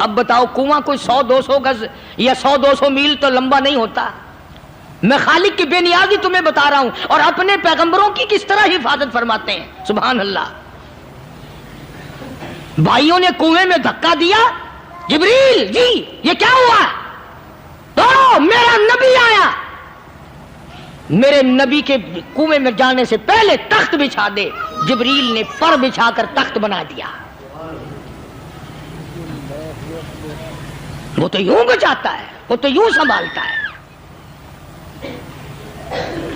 اب بتاؤ، کنواں کوئی 100-200 گز یا 100-200 میل تو لمبا نہیں ہوتا۔ میں خالق کی بے نیازی تمہیں بتا رہا ہوں، اور اپنے پیغمبروں کی کس طرح حفاظت فرماتے ہیں، سبحان اللہ۔ بھائیوں نے کنویں میں دھکا دیا، جبریل جی یہ کیا ہوا؟ تو میرا نبی آیا، میرے نبی کے کنویں میں جانے سے پہلے تخت بچھا دے۔ جبریل نے پر بچھا کر تخت بنا دیا۔ وہ تو یوں بچاتا ہے، وہ تو یوں سنبھالتا ہے۔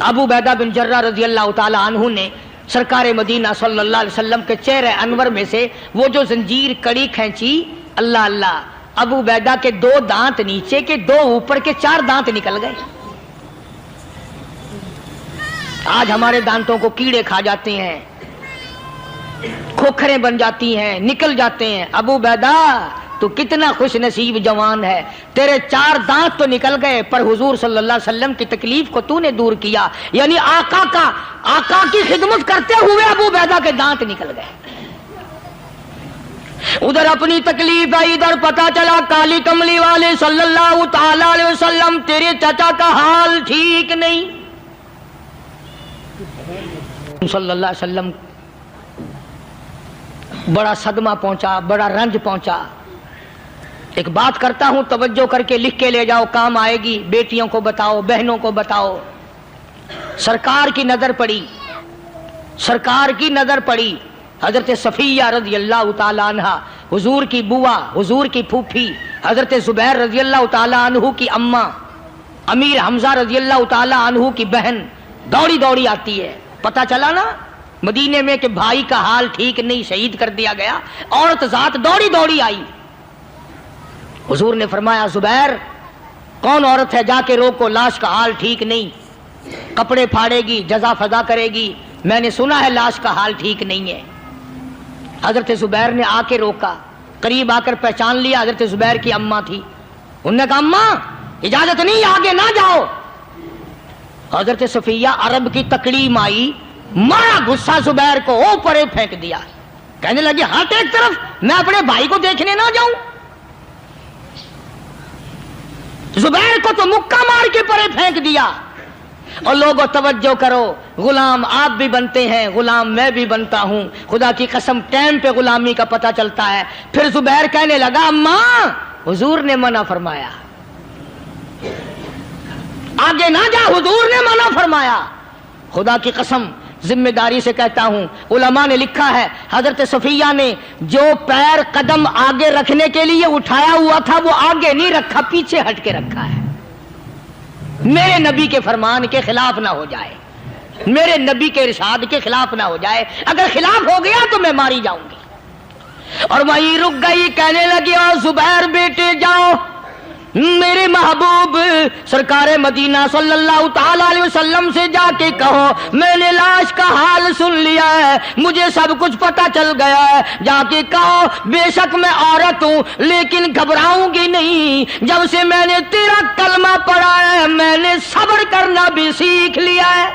ابو عبیدہ بن جراح رضی اللہ تعالی عنہ نے سرکار مدینہ صلی اللہ علیہ وسلم کے چہرے انور میں سے وہ جو زنجیر کڑی کھینچی، اللہ اللہ، ابو عبیدہ کے 2 دانت نیچے کے، 2 اوپر کے، 4 دانت نکل گئے۔ آج ہمارے دانتوں کو کیڑے کھا جاتے ہیں، کھوکھریں بن جاتی ہیں، نکل جاتے ہیں۔ ابو عبیدہ تو کتنا خوش نصیب جوان ہے، تیرے 4 دانت تو نکل گئے، پر حضور صلی اللہ علیہ وسلم کی تکلیف کو تو نے دور کیا، یعنی آقا کی خدمت کرتے ہوئے ابو عبیدہ کے دانت نکل گئے۔ ادھر اپنی تکلیف ہے، ادھر پتا چلا کالی کملی والے صلی اللہ تعالی علیہ وسلم تیرے چچا کا حال ٹھیک نہیں۔ صلی اللہ علیہ وسلم بڑا صدمہ پہنچا، بڑا رنج پہنچا۔ ایک بات کرتا ہوں، توجہ کر کے لکھ کے لے جاؤ، کام آئے گی، بیٹیوں کو بتاؤ، بہنوں کو بتاؤ۔ سرکار کی نظر پڑی، سرکار کی نظر پڑی، حضرت صفیہ رضی اللہ تعالی عنہ، حضور کی بوا، حضور کی پھوپھی، حضرت زبیر رضی اللہ تعالی عنہ کی اماں، امیر حمزہ رضی اللہ تعالی عنہ کی بہن دوڑی دوڑی آتی ہے۔ پتہ چلا نا مدینے میں کہ بھائی کا حال ٹھیک نہیں، شہید کر دیا گیا۔ عورت ذات دوڑی دوڑی آئی، حضور نے فرمایا، زبیر کون عورت ہے، جا کے روکو، لاش کا حال ٹھیک نہیں، کپڑے پھاڑے گی، جزا فضا کرے گی، میں نے سنا ہے لاش کا حال ٹھیک نہیں ہے۔ حضرت زبیر نے آ کے روکا، قریب آ کر پہچان لیا، حضرت زبیر کی اماں تھی۔ انہوں نے کہا، اماں اجازت نہیں، آگے نہ جاؤ۔ حضرت صفیہ عرب کی تکڑیم آئی، مارا غصہ زبیر کو، اوپر پھینک دیا، کہنے لگی، ہاتھ ایک طرف، میں اپنے بھائی کو دیکھنے نہ جاؤں۔ زبیر کو تو مکہ مار کے پرے پھینک دیا۔ اور لوگوں توجہ کرو، غلام آپ بھی بنتے ہیں، غلام میں بھی بنتا ہوں، خدا کی قسم ٹائم پہ غلامی کا پتہ چلتا ہے۔ پھر زبیر کہنے لگا، اماں حضور نے منع فرمایا، آگے نہ جا، حضور نے منع فرمایا۔ خدا کی قسم ذمہ داری سے کہتا ہوں، علماء نے لکھا ہے حضرت صفیہ نے جو پیر قدم آگے رکھنے کے لیے اٹھایا ہوا تھا وہ آگے نہیں رکھا، پیچھے ہٹ کے رکھا ہے۔ میرے نبی کے فرمان کے خلاف نہ ہو جائے، میرے نبی کے ارشاد کے خلاف نہ ہو جائے، اگر خلاف ہو گیا تو میں ماری جاؤں گی۔ اور وہیں رک گئی، کہنے لگی اور زبیر بیٹے جاؤ، میرے محبوب سرکار مدینہ صلی اللہ تعالی علیہ وسلم سے جا کے کہو میں نے لاش کا حال سن لیا ہے، مجھے سب کچھ پتہ چل گیا ہے، جا کے کہو بے شک میں عورت ہوں لیکن گھبراؤں گی نہیں، جب سے میں نے تیرا کلمہ پڑھا ہے میں نے صبر کرنا بھی سیکھ لیا ہے۔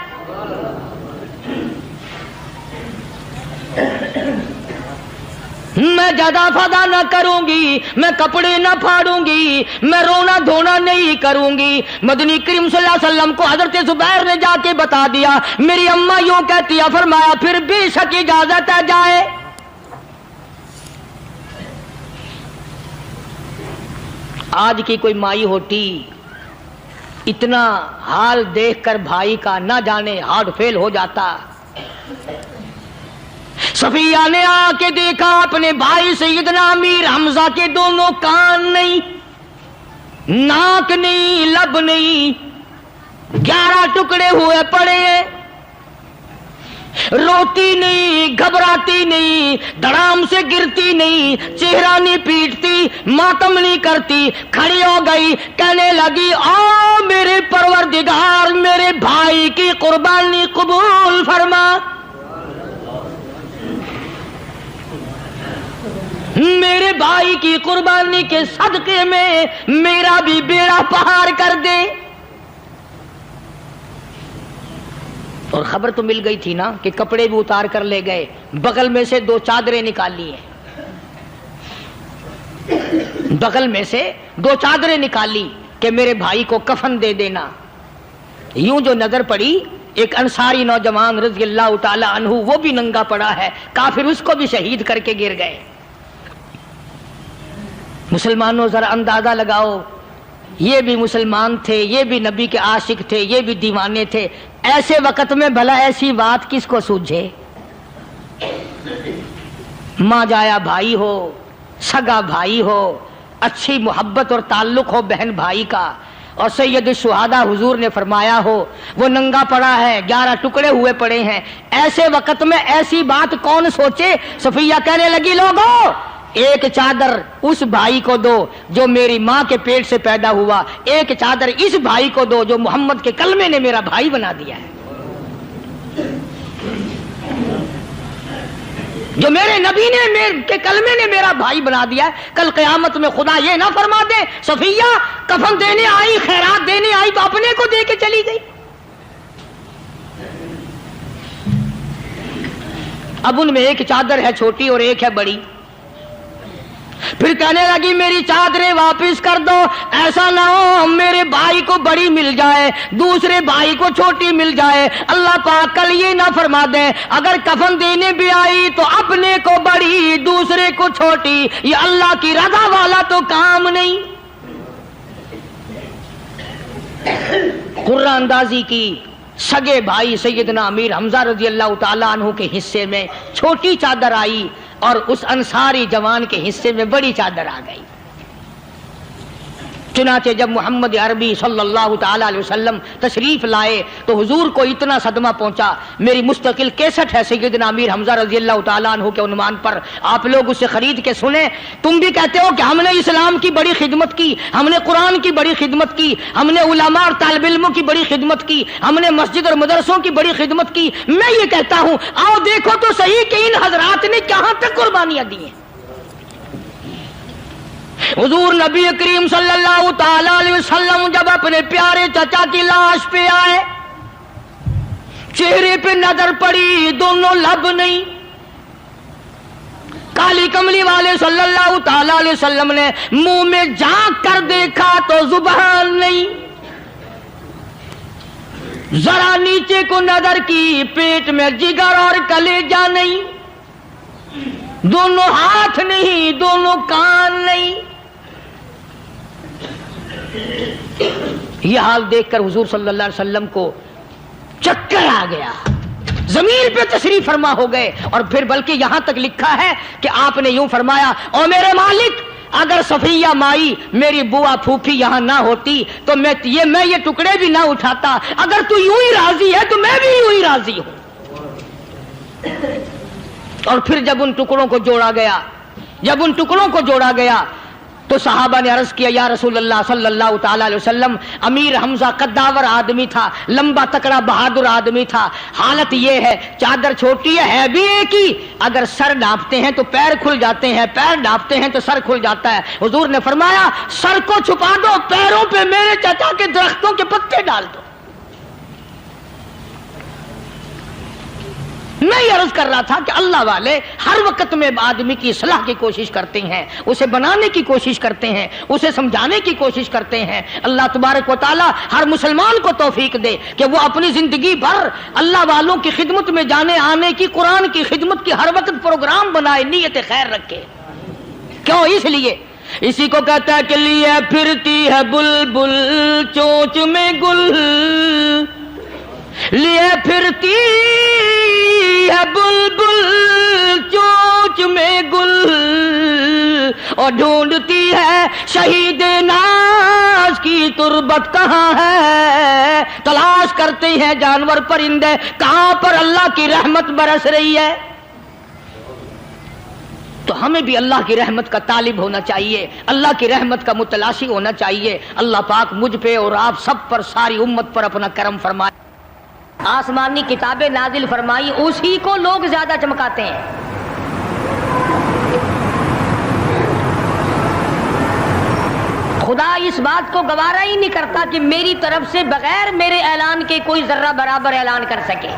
میں زیادہ فدا نہ کروں گی، میں کپڑے نہ پھاڑوں گی، میں رونا دھونا نہیں کروں گی۔ مدنی کریم صلی اللہ علیہ وسلم کو حضرت زبیر نے جا کے بتا دیا، میری اماں یوں کہتی ہے، فرمایا پھر بے شک اجازت ہے جائے۔ آج کی کوئی مائی ہوتی اتنا حال دیکھ کر بھائی کا نہ جانے ہارٹ فیل ہو جاتا۔ صفیہ نے آ کے دیکھا اپنے بھائی سیدنا امیر حمزہ کے دونوں کان نہیں، ناک نہیں، لب نہیں، 11 ٹکڑے ہوئے پڑے ہیں، روتی نہیں، گھبراتی نہیں، دھڑام سے گرتی نہیں، چہرہ نہیں پیٹتی، ماتم نہیں کرتی، کھڑی ہو گئی، کہنے لگی او میرے پروردگار میرے بھائی کی قربانی قبول فرما، میرے بھائی کی قربانی کے صدقے میں میرا بھی بیڑا پہاڑ کر دے۔ اور خبر تو مل گئی تھی نا کہ کپڑے بھی اتار کر لے گئے، بغل میں سے 2 چادریں نکال لی ہیں، بغل میں سے 2 چادریں نکالی کہ میرے بھائی کو کفن دے دینا۔ یوں جو نظر پڑی ایک انصاری نوجوان رضی اللہ تعالی عنہ، وہ بھی ننگا پڑا ہے، کافر اس کو بھی شہید کر کے گر گئے۔ مسلمانوں ذرا اندازہ لگاؤ، یہ بھی مسلمان تھے، یہ بھی نبی کے عاشق تھے، یہ بھی دیوانے تھے، ایسے وقت میں بھلا ایسی بات کس کو سوجھے؟ ماں جایا بھائی ہو، سگا بھائی ہو، اچھی محبت اور تعلق ہو بہن بھائی کا، اور سید الشہداء حضور نے فرمایا ہو وہ ننگا پڑا ہے، 11 ٹکڑے ہوئے پڑے ہیں، ایسے وقت میں ایسی بات کون سوچے؟ صفیہ کہنے لگی لوگوں ایک چادر اس بھائی کو دو جو میری ماں کے پیٹ سے پیدا ہوا، ایک چادر اس بھائی کو دو جو محمد کے کلمے نے میرا بھائی بنا دیا ہے، جو میرے نبی نے کے کلمے نے میرا بھائی بنا دیا ہے۔ کل قیامت میں خدا یہ نہ فرما دے صفیہ کفن دینے آئی، خیرات دینے آئی تو اپنے کو دے کے چلی گئی۔ اب ان میں ایک چادر ہے چھوٹی اور ایک ہے بڑی، پھر کہنے لگی میری چادریں واپس کر دو، ایسا نہ ہو میرے بھائی کو بڑی مل جائے دوسرے بھائی کو چھوٹی مل جائے، اللہ پاک کل یہ نہ فرما دے اگر کفن دینے بھی آئی تو اپنے کو بڑی دوسرے کو چھوٹی، یہ اللہ کی رضا والا تو کام نہیں۔ قرہ اندازی کی، سگے بھائی سیدنا امیر حمزہ رضی اللہ تعالیٰ عنہ کے حصے میں چھوٹی چادر آئی اور اس انصاری جوان کے حصے میں بڑی چادر آ گئی۔ چنانچہ جب محمد عربی صلی اللہ تعالیٰ علیہ وسلم تشریف لائے تو حضور کو اتنا صدمہ پہنچا، میری مستقل کیسٹ ہے سیدنا امیر حمزہ رضی اللہ تعالیٰ عنہ کے عنوان پر، آپ لوگ اسے خرید کے سنیں۔ تم بھی کہتے ہو کہ ہم نے اسلام کی بڑی خدمت کی، ہم نے قرآن کی بڑی خدمت کی، ہم نے علماء اور طالب علموں کی بڑی خدمت کی، ہم نے مسجد اور مدرسوں کی بڑی خدمت کی۔ میں یہ کہتا ہوں آؤ دیکھو تو صحیح کہ ان حضرات نے کہاں تک قربانیاں دی ہیں۔ حضور نبی کریم صلی اللہ تعالی علیہ وسلم جب اپنے پیارے چچا کی لاش پہ آئے، چہرے پہ نظر پڑی دونوں لب نہیں، کالی کملی والے صلی اللہ تعالی علیہ وسلم نے منہ میں جھانک کر دیکھا تو زبان نہیں، ذرا نیچے کو نظر کی پیٹ میں جگر اور کلیجہ نہیں، دونوں ہاتھ نہیں، دونوں کان نہیں۔ یہ حال دیکھ کر حضور صلی اللہ علیہ وسلم کو چکر آ گیا، زمین پہ تشریف فرما ہو گئے، اور پھر بلکہ یہاں تک لکھا ہے کہ آپ نے یوں فرمایا او میرے مالک اگر صفیہ مائی میری بوا پھوپھی یہاں نہ ہوتی تو میں یہ ٹکڑے بھی نہ اٹھاتا. اگر تو یوں ہی راضی ہے تو میں بھی یوں ہی راضی ہوں. اور پھر جب ان ٹکڑوں کو جوڑا گیا تو صحابہ نے عرض کیا یا رسول اللہ صلی اللہ تعالی علیہ وسلم، امیر حمزہ قداور آدمی تھا، لمبا تکڑا بہادر آدمی تھا، حالت یہ ہے چادر چھوٹی ہے بھی ایک ہی، اگر سر ڈھانپتے ہیں تو پیر کھل جاتے ہیں، پیر ڈھانپتے ہیں تو سر کھل جاتا ہے. حضور نے فرمایا سر کو چھپا دو، پیروں پہ میرے چچا کے درختوں کے پتے ڈال دو. میں یہ عرض کر رہا تھا کہ اللہ والے ہر وقت میں آدمی کی اصلاح کی کوشش کرتے ہیں، اسے بنانے کی کوشش کرتے ہیں، اسے سمجھانے کی کوشش کرتے ہیں. اللہ تبارک و تعالی ہر مسلمان کو توفیق دے کہ وہ اپنی زندگی بھر اللہ والوں کی خدمت میں جانے آنے کی، قرآن کی خدمت کی ہر وقت پروگرام بنائے، نیت خیر رکھے. کیوں؟ اس لیے اسی کو کہتا ہے کہ لیے پھرتی ہے بلبل چونچ میں گل، لیے پھرتی ہے بلبل چونچ میں گل، اور ڈھونڈتی ہے شہید ناز کی تربت کہاں ہے. تلاش کرتے ہیں جانور پرندے کہاں پر اللہ کی رحمت برس رہی ہے. تو ہمیں بھی اللہ کی رحمت کا طالب ہونا چاہیے، اللہ کی رحمت کا متلاشی ہونا چاہیے. اللہ پاک مجھ پہ اور آپ سب پر، ساری امت پر اپنا کرم فرمائے. آسمانی کتابیں نازل فرمائی، اسی کو لوگ زیادہ چمکاتے ہیں. خدا اس بات کو گوارا ہی نہیں کرتا کہ میری طرف سے بغیر میرے اعلان کے کوئی ذرہ برابر اعلان کر سکے.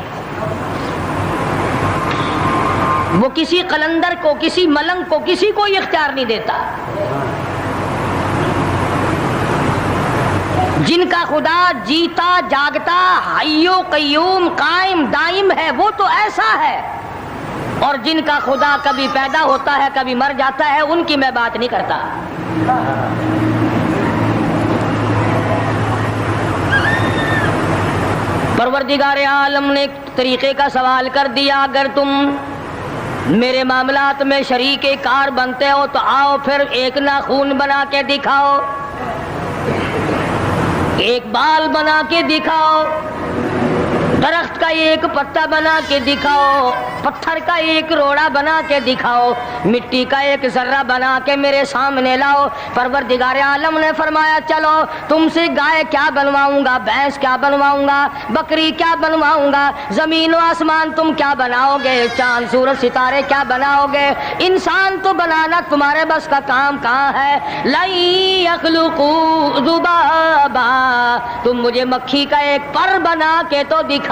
وہ کسی قلندر کو، کسی ملنگ کو، کسی کو اختیار نہیں دیتا. جن کا خدا جیتا جاگتا حی و قیوم قائم دائم ہے وہ تو ایسا ہے، اور جن کا خدا کبھی پیدا ہوتا ہے کبھی مر جاتا ہے ان کی میں بات نہیں کرتا. پروردگار عالم نے ایک طریقے کا سوال کر دیا، اگر تم میرے معاملات میں شریک کار بنتے ہو تو آؤ پھر ایک ناخون بنا کے دکھاؤ، ایک بال بنا کے دکھاؤ، درخت کا ایک پتا بنا کے دکھاؤ، پتھر کا ایک روڑا بنا کے دکھاؤ، مٹی کا ایک ذرہ بنا کے میرے سامنے لاؤ. پروردگار عالم نے فرمایا چلو تم سے گائے کیا بنواؤں گا، بھینس کیا بنواؤں گا، بکری کیا بنواؤں گا، زمین و آسمان تم کیا بناؤ گے، چاند سورج ستارے کیا بناؤ گے، انسان تو بنانا تمہارے بس کا کام کہاں ہے. لن یخلقوا ذبابا، تم مجھے مکھی کا ایک پر بنا کے تو دکھاؤ.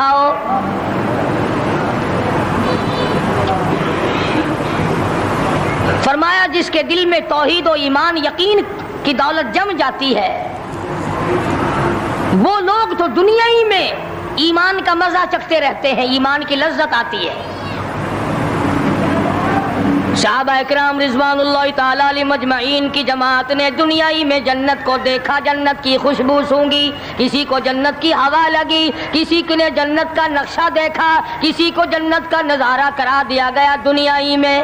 فرمایا جس کے دل میں توحید و ایمان یقین کی دولت جم جاتی ہے وہ لوگ تو دنیا ہی میں ایمان کا مزہ چکھتے رہتے ہیں، ایمان کی لذت آتی ہے. صحابہ اکرام رضوان اللہ تعالی علیہ مجمعین کی جماعت نے دنیا ہی میں جنت کو دیکھا، جنت کی خوشبو سونگی، کسی کو جنت کی ہوا لگی، کسی نے جنت کا نقشہ دیکھا، کسی کو جنت کا نظارہ کرا دیا گیا دنیا ہی میں.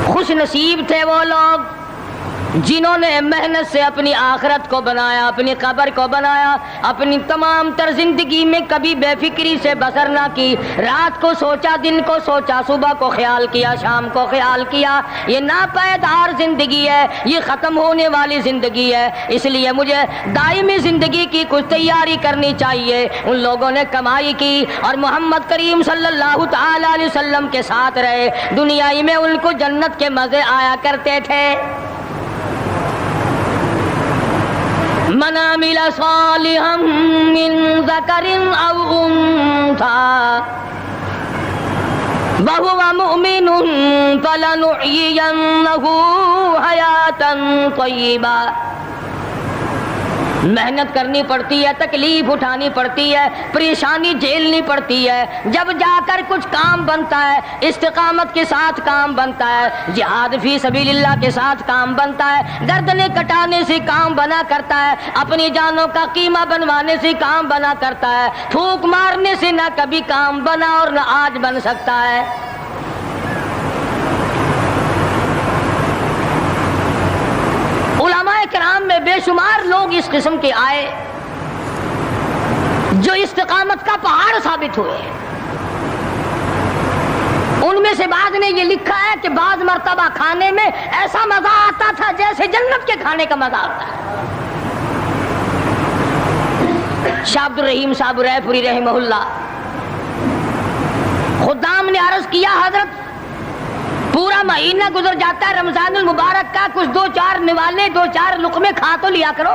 خوش نصیب تھے وہ لوگ جنہوں نے محنت سے اپنی آخرت کو بنایا، اپنی قبر کو بنایا، اپنی تمام تر زندگی میں کبھی بے فکری سے بسر نہ کی، رات کو سوچا، دن کو سوچا، صبح کو خیال کیا، شام کو خیال کیا. یہ ناپائیدار زندگی ہے، یہ ختم ہونے والی زندگی ہے، اس لیے مجھے دائمی زندگی کی کچھ تیاری کرنی چاہیے. ان لوگوں نے کمائی کی اور محمد کریم صلی اللہ تعالی علیہ وسلم کے ساتھ رہے، دنیا ہی میں ان کو جنت کے مزے آیا کرتے تھے. من عمل صالحا من ذکر او انثى وهو مؤمن فلنحيينه حياة طيبة محنت کرنی پڑتی ہے، تکلیف اٹھانی پڑتی ہے، پریشانی جھیلنی پڑتی ہے، جب جا کر کچھ کام بنتا ہے، استقامت کے ساتھ کام بنتا ہے، جہاد فی سبیل اللہ کے ساتھ کام بنتا ہے، گردنیں کٹانے سے کام بنا کرتا ہے، اپنی جانوں کا قیمہ بنوانے سے کام بنا کرتا ہے، پھونک مارنے سے نہ کبھی کام بنا اور نہ آج بن سکتا ہے۔ علماء کرام میں بے شمار لوگ اس قسم کے آئے جو استقامت کا پہاڑ ثابت ہوئے۔ ان میں سے بعض نے یہ لکھا ہے کہ بعض مرتبہ کھانے میں ایسا مزہ آتا تھا جیسے جنت کے کھانے کا مزہ آتا ہے۔ شاہ عبد الرحیم صاحب رائے پوری رحمہ اللہ، خدام نے عرض کیا حضرت پورا مہینہ گزر جاتا ہے رمضان المبارک کا، کچھ دو چار نوالے دو چار لقمے کھا تو لیا کرو۔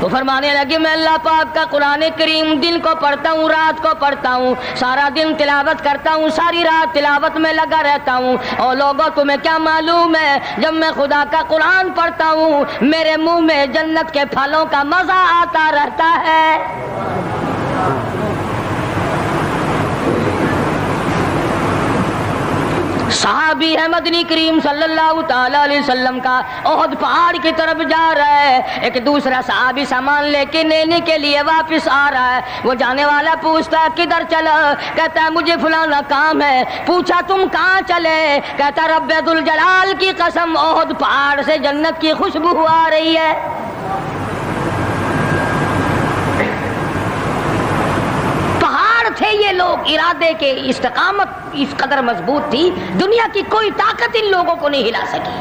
تو فرمانے لگے میں اللہ پاک کا قرآن کریم دن کو پڑھتا ہوں، رات کو پڑھتا ہوں، سارا دن تلاوت کرتا ہوں، ساری رات تلاوت میں لگا رہتا ہوں، اور لوگوں تمہیں کیا معلوم ہے جب میں خدا کا قرآن پڑھتا ہوں میرے منہ میں جنت کے پھلوں کا مزہ آتا رہتا ہے۔ صحابی ہے مدنی کریم صلی اللہ تعالی علیہ وسلم کا، احد پہاڑ کی طرف جا رہا ہے، ایک دوسرا صحابی سامان لے کے لینے کے لیے واپس آ رہا ہے، وہ جانے والا پوچھتا ہے کدھر چلا؟ کہتا ہے مجھے فلانا کام ہے۔ پوچھا تم کہاں چلے؟ کہتا رب ذوالجلال کی قسم احد پہاڑ سے جنت کی خوشبو آ رہی ہے۔ تھے یہ لوگ ارادے کے، استقامت اس قدر مضبوط تھی دنیا کی کوئی طاقت ان لوگوں کو نہیں ہلا سکی۔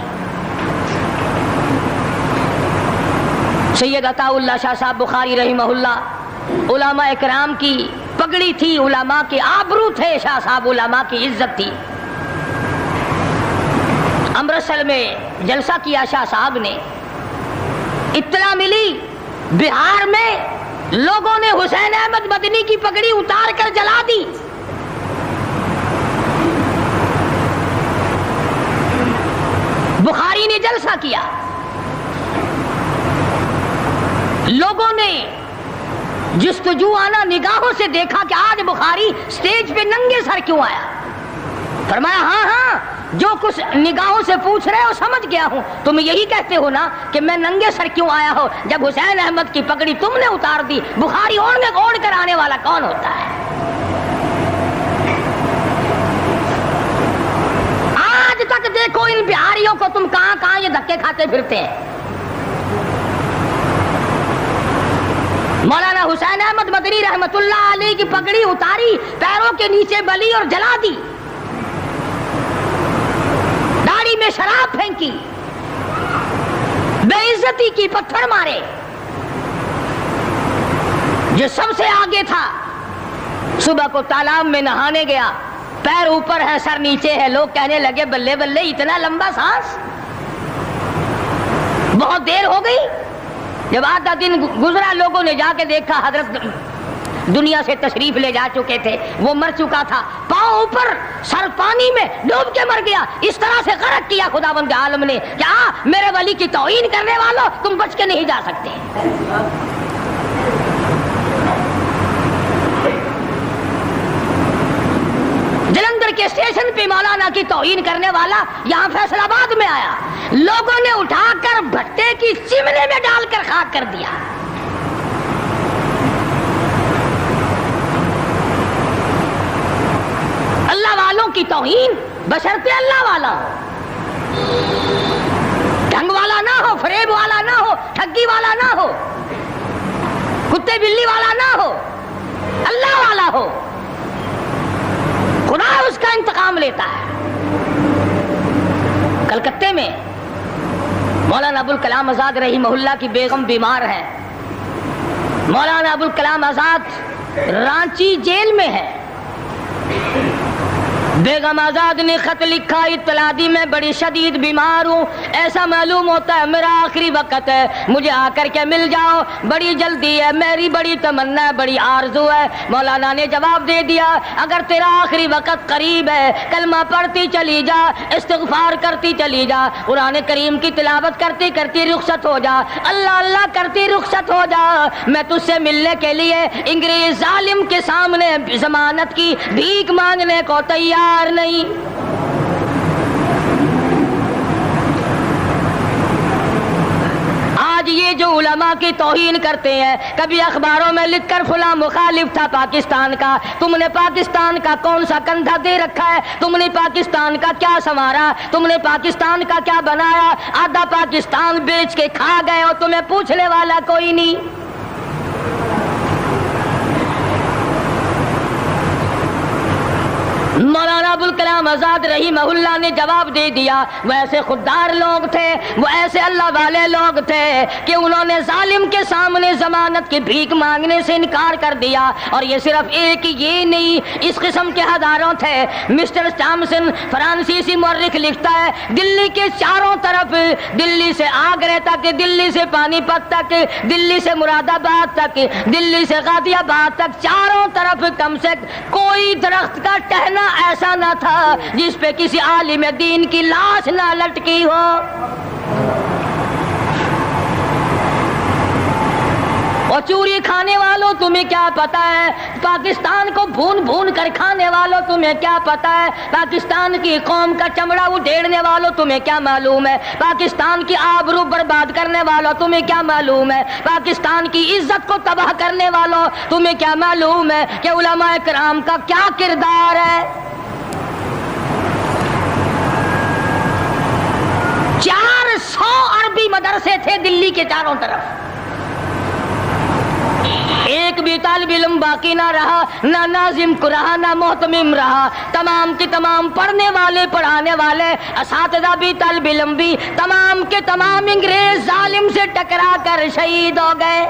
سید عطا اللہ شاہ صاحب بخاری رحمہ اللہ، علماء اکرام کی پگڑی تھی، علماء کے آبرو تھے شاہ صاحب، علماء کی عزت تھی۔ امرتسر میں جلسہ کیا شاہ صاحب نے، اطلاع ملی بہار میں لوگوں نے حسین احمد مدنی کی پگڑی اتار کر جلا دی۔ بخاری نے جلسہ کیا، لوگوں نے جستجو آنا نگاہوں سے دیکھا کہ آج بخاری سٹیج پہ ننگے سر کیوں آیا؟ فرمایا ہاں ہاں جو کچھ نگاہوں سے پوچھ رہے ہو سمجھ گیا ہوں، تم یہی کہتے ہو نا کہ میں ننگے سر کیوں آیا ہو؟ جب حسین احمد کی پگڑی تم نے اتار دی، بخاری اوڑھ کر آنے والا کون ہوتا ہے؟ آج تک دیکھو ان بہاریوں کو تم کہاں کہاں یہ دھکے کھاتے پھرتے ہیں۔ مولانا حسین احمد مدنی رحمت اللہ علیہ کی پگڑی اتاری، پیروں کے نیچے بلی اور جلا دی، داڑھی میں شراب پھینکی، بے عزتی کی، پتھر مارے۔ جو سب سے آگے تھا صبح کو تالاب میں نہانے گیا، پیر اوپر ہے سر نیچے ہے، لوگ کہنے لگے بلے بلے اتنا لمبا سانس، بہت دیر ہو گئی۔ جب آدھا دن گزرا لوگوں نے جا کے دیکھا حضرت دنیا سے تشریف لے جا چکے تھے، وہ مر چکا تھا، پاؤں اوپر سر پانی میں ڈوب کے مر گیا۔ اس طرح سے غرق کیا خداوند عالم نے، کیا میرے ولی کی توہین کرنے والوں تم بچ کے نہیں جا سکتے۔ جلندھر کے اسٹیشن پہ مولانا کی توہین کرنے والا یہاں فیصل آباد میں آیا، لوگوں نے اٹھا کر بھٹے کی چمنے میں ڈال کر خاک کر دیا۔ اللہ والوں کی توہین بشرطے اللہ والا ہو، ڈھنگ والا نہ ہو، فریب والا نہ ہو، ٹھگی والا نہ ہو، کتے بلی والا نہ ہو، اللہ والا ہو، خدا اس کا انتقام لیتا ہے۔ کلکتے میں مولانا ابوالکلام آزاد رحمہ اللہ کی بیگم بیمار ہے، مولانا ابوالکلام آزاد رانچی جیل میں ہے، بیگم آزاد نے خط لکھا، اطلاع دی میں بڑی شدید بیمار ہوں، ایسا معلوم ہوتا ہے میرا آخری وقت ہے، مجھے آ کر کے مل جاؤ، بڑی جلدی ہے، میری بڑی تمنا ہے، بڑی آرزو ہے۔ مولانا نے جواب دے دیا اگر تیرا آخری وقت قریب ہے کلمہ پڑھتی چلی جا، استغفار کرتی چلی جا، قرآن کریم کی تلاوت کرتی کرتی رخصت ہو جا، اللہ اللہ کرتی رخصت ہو جا، میں تجھ سے ملنے کے لیے انگریز ظالم کے سامنے ضمانت کی بھیک مانگنے کو تیار نہیں۔ آج یہ جو علماء کی توہین کرتے ہیں، کبھی اخباروں میں لکھ کر فلاں مخالف تھا پاکستان کا، تم نے پاکستان کا کون سا کندھا دے رکھا ہے، تم نے پاکستان کا کیا سنوارا، تم نے پاکستان کا کیا بنایا، آدھا پاکستان بیچ کے کھا گئے اور تمہیں پوچھنے والا کوئی نہیں۔ مولانا ابوالکلام آزاد رحمہ اللہ نے جواب دے دیا، وہ ایسے خوددار لوگ تھے، وہ ایسے اللہ والے لوگ تھے کہ انہوں نے ظالم کے سامنے ضمانت کی بھیک مانگنے سے انکار کر دیا، اور یہ صرف ایک یہ نہیں، اس قسم کے ہزاروں تھے۔ مسٹر ٹامسن فرانسیسی مورخ لکھتا ہے دلی کے چاروں طرف، دلی سے آگرے تک، دلی سے پانی پت تک، دلی سے مراد آباد تک، دلی سے غازی آباد تک، چاروں طرف کم سے کوئی درخت کا ٹہنا ایسا نہ تھا جس پہ کسی عالم دین کی لاش نہ لٹکی ہو۔ اور چوری کھانے والوں تمہیں کیا پتا ہے، پاکستان کو بھون بھون کر کھانے والوں تمہیں کیا پتا ہے، پاکستان کی قوم کا چمڑا ادھیڑنے والوں تمہیں کیا معلوم ہے، پاکستان کی آبرو برباد کرنے والوں تمہیں کیا معلوم ہے، پاکستان کی عزت کو تباہ کرنے والوں تمہیں کیا معلوم ہے کہ علماء کرام کا کیا کردار ہے۔ 400 عربی مدرسے تھے دلی کے چاروں طرف، ایک بھی طالب علم باقی نہ رہا، نہ ناظم کو رہا، نہ محتمم رہا، تمام کے تمام پڑھنے والے، پڑھانے والے، اساتذہ بھی، طالب علم بھی، تمام کے تمام انگریز ظالم سے ٹکرا کر شہید ہو گئے۔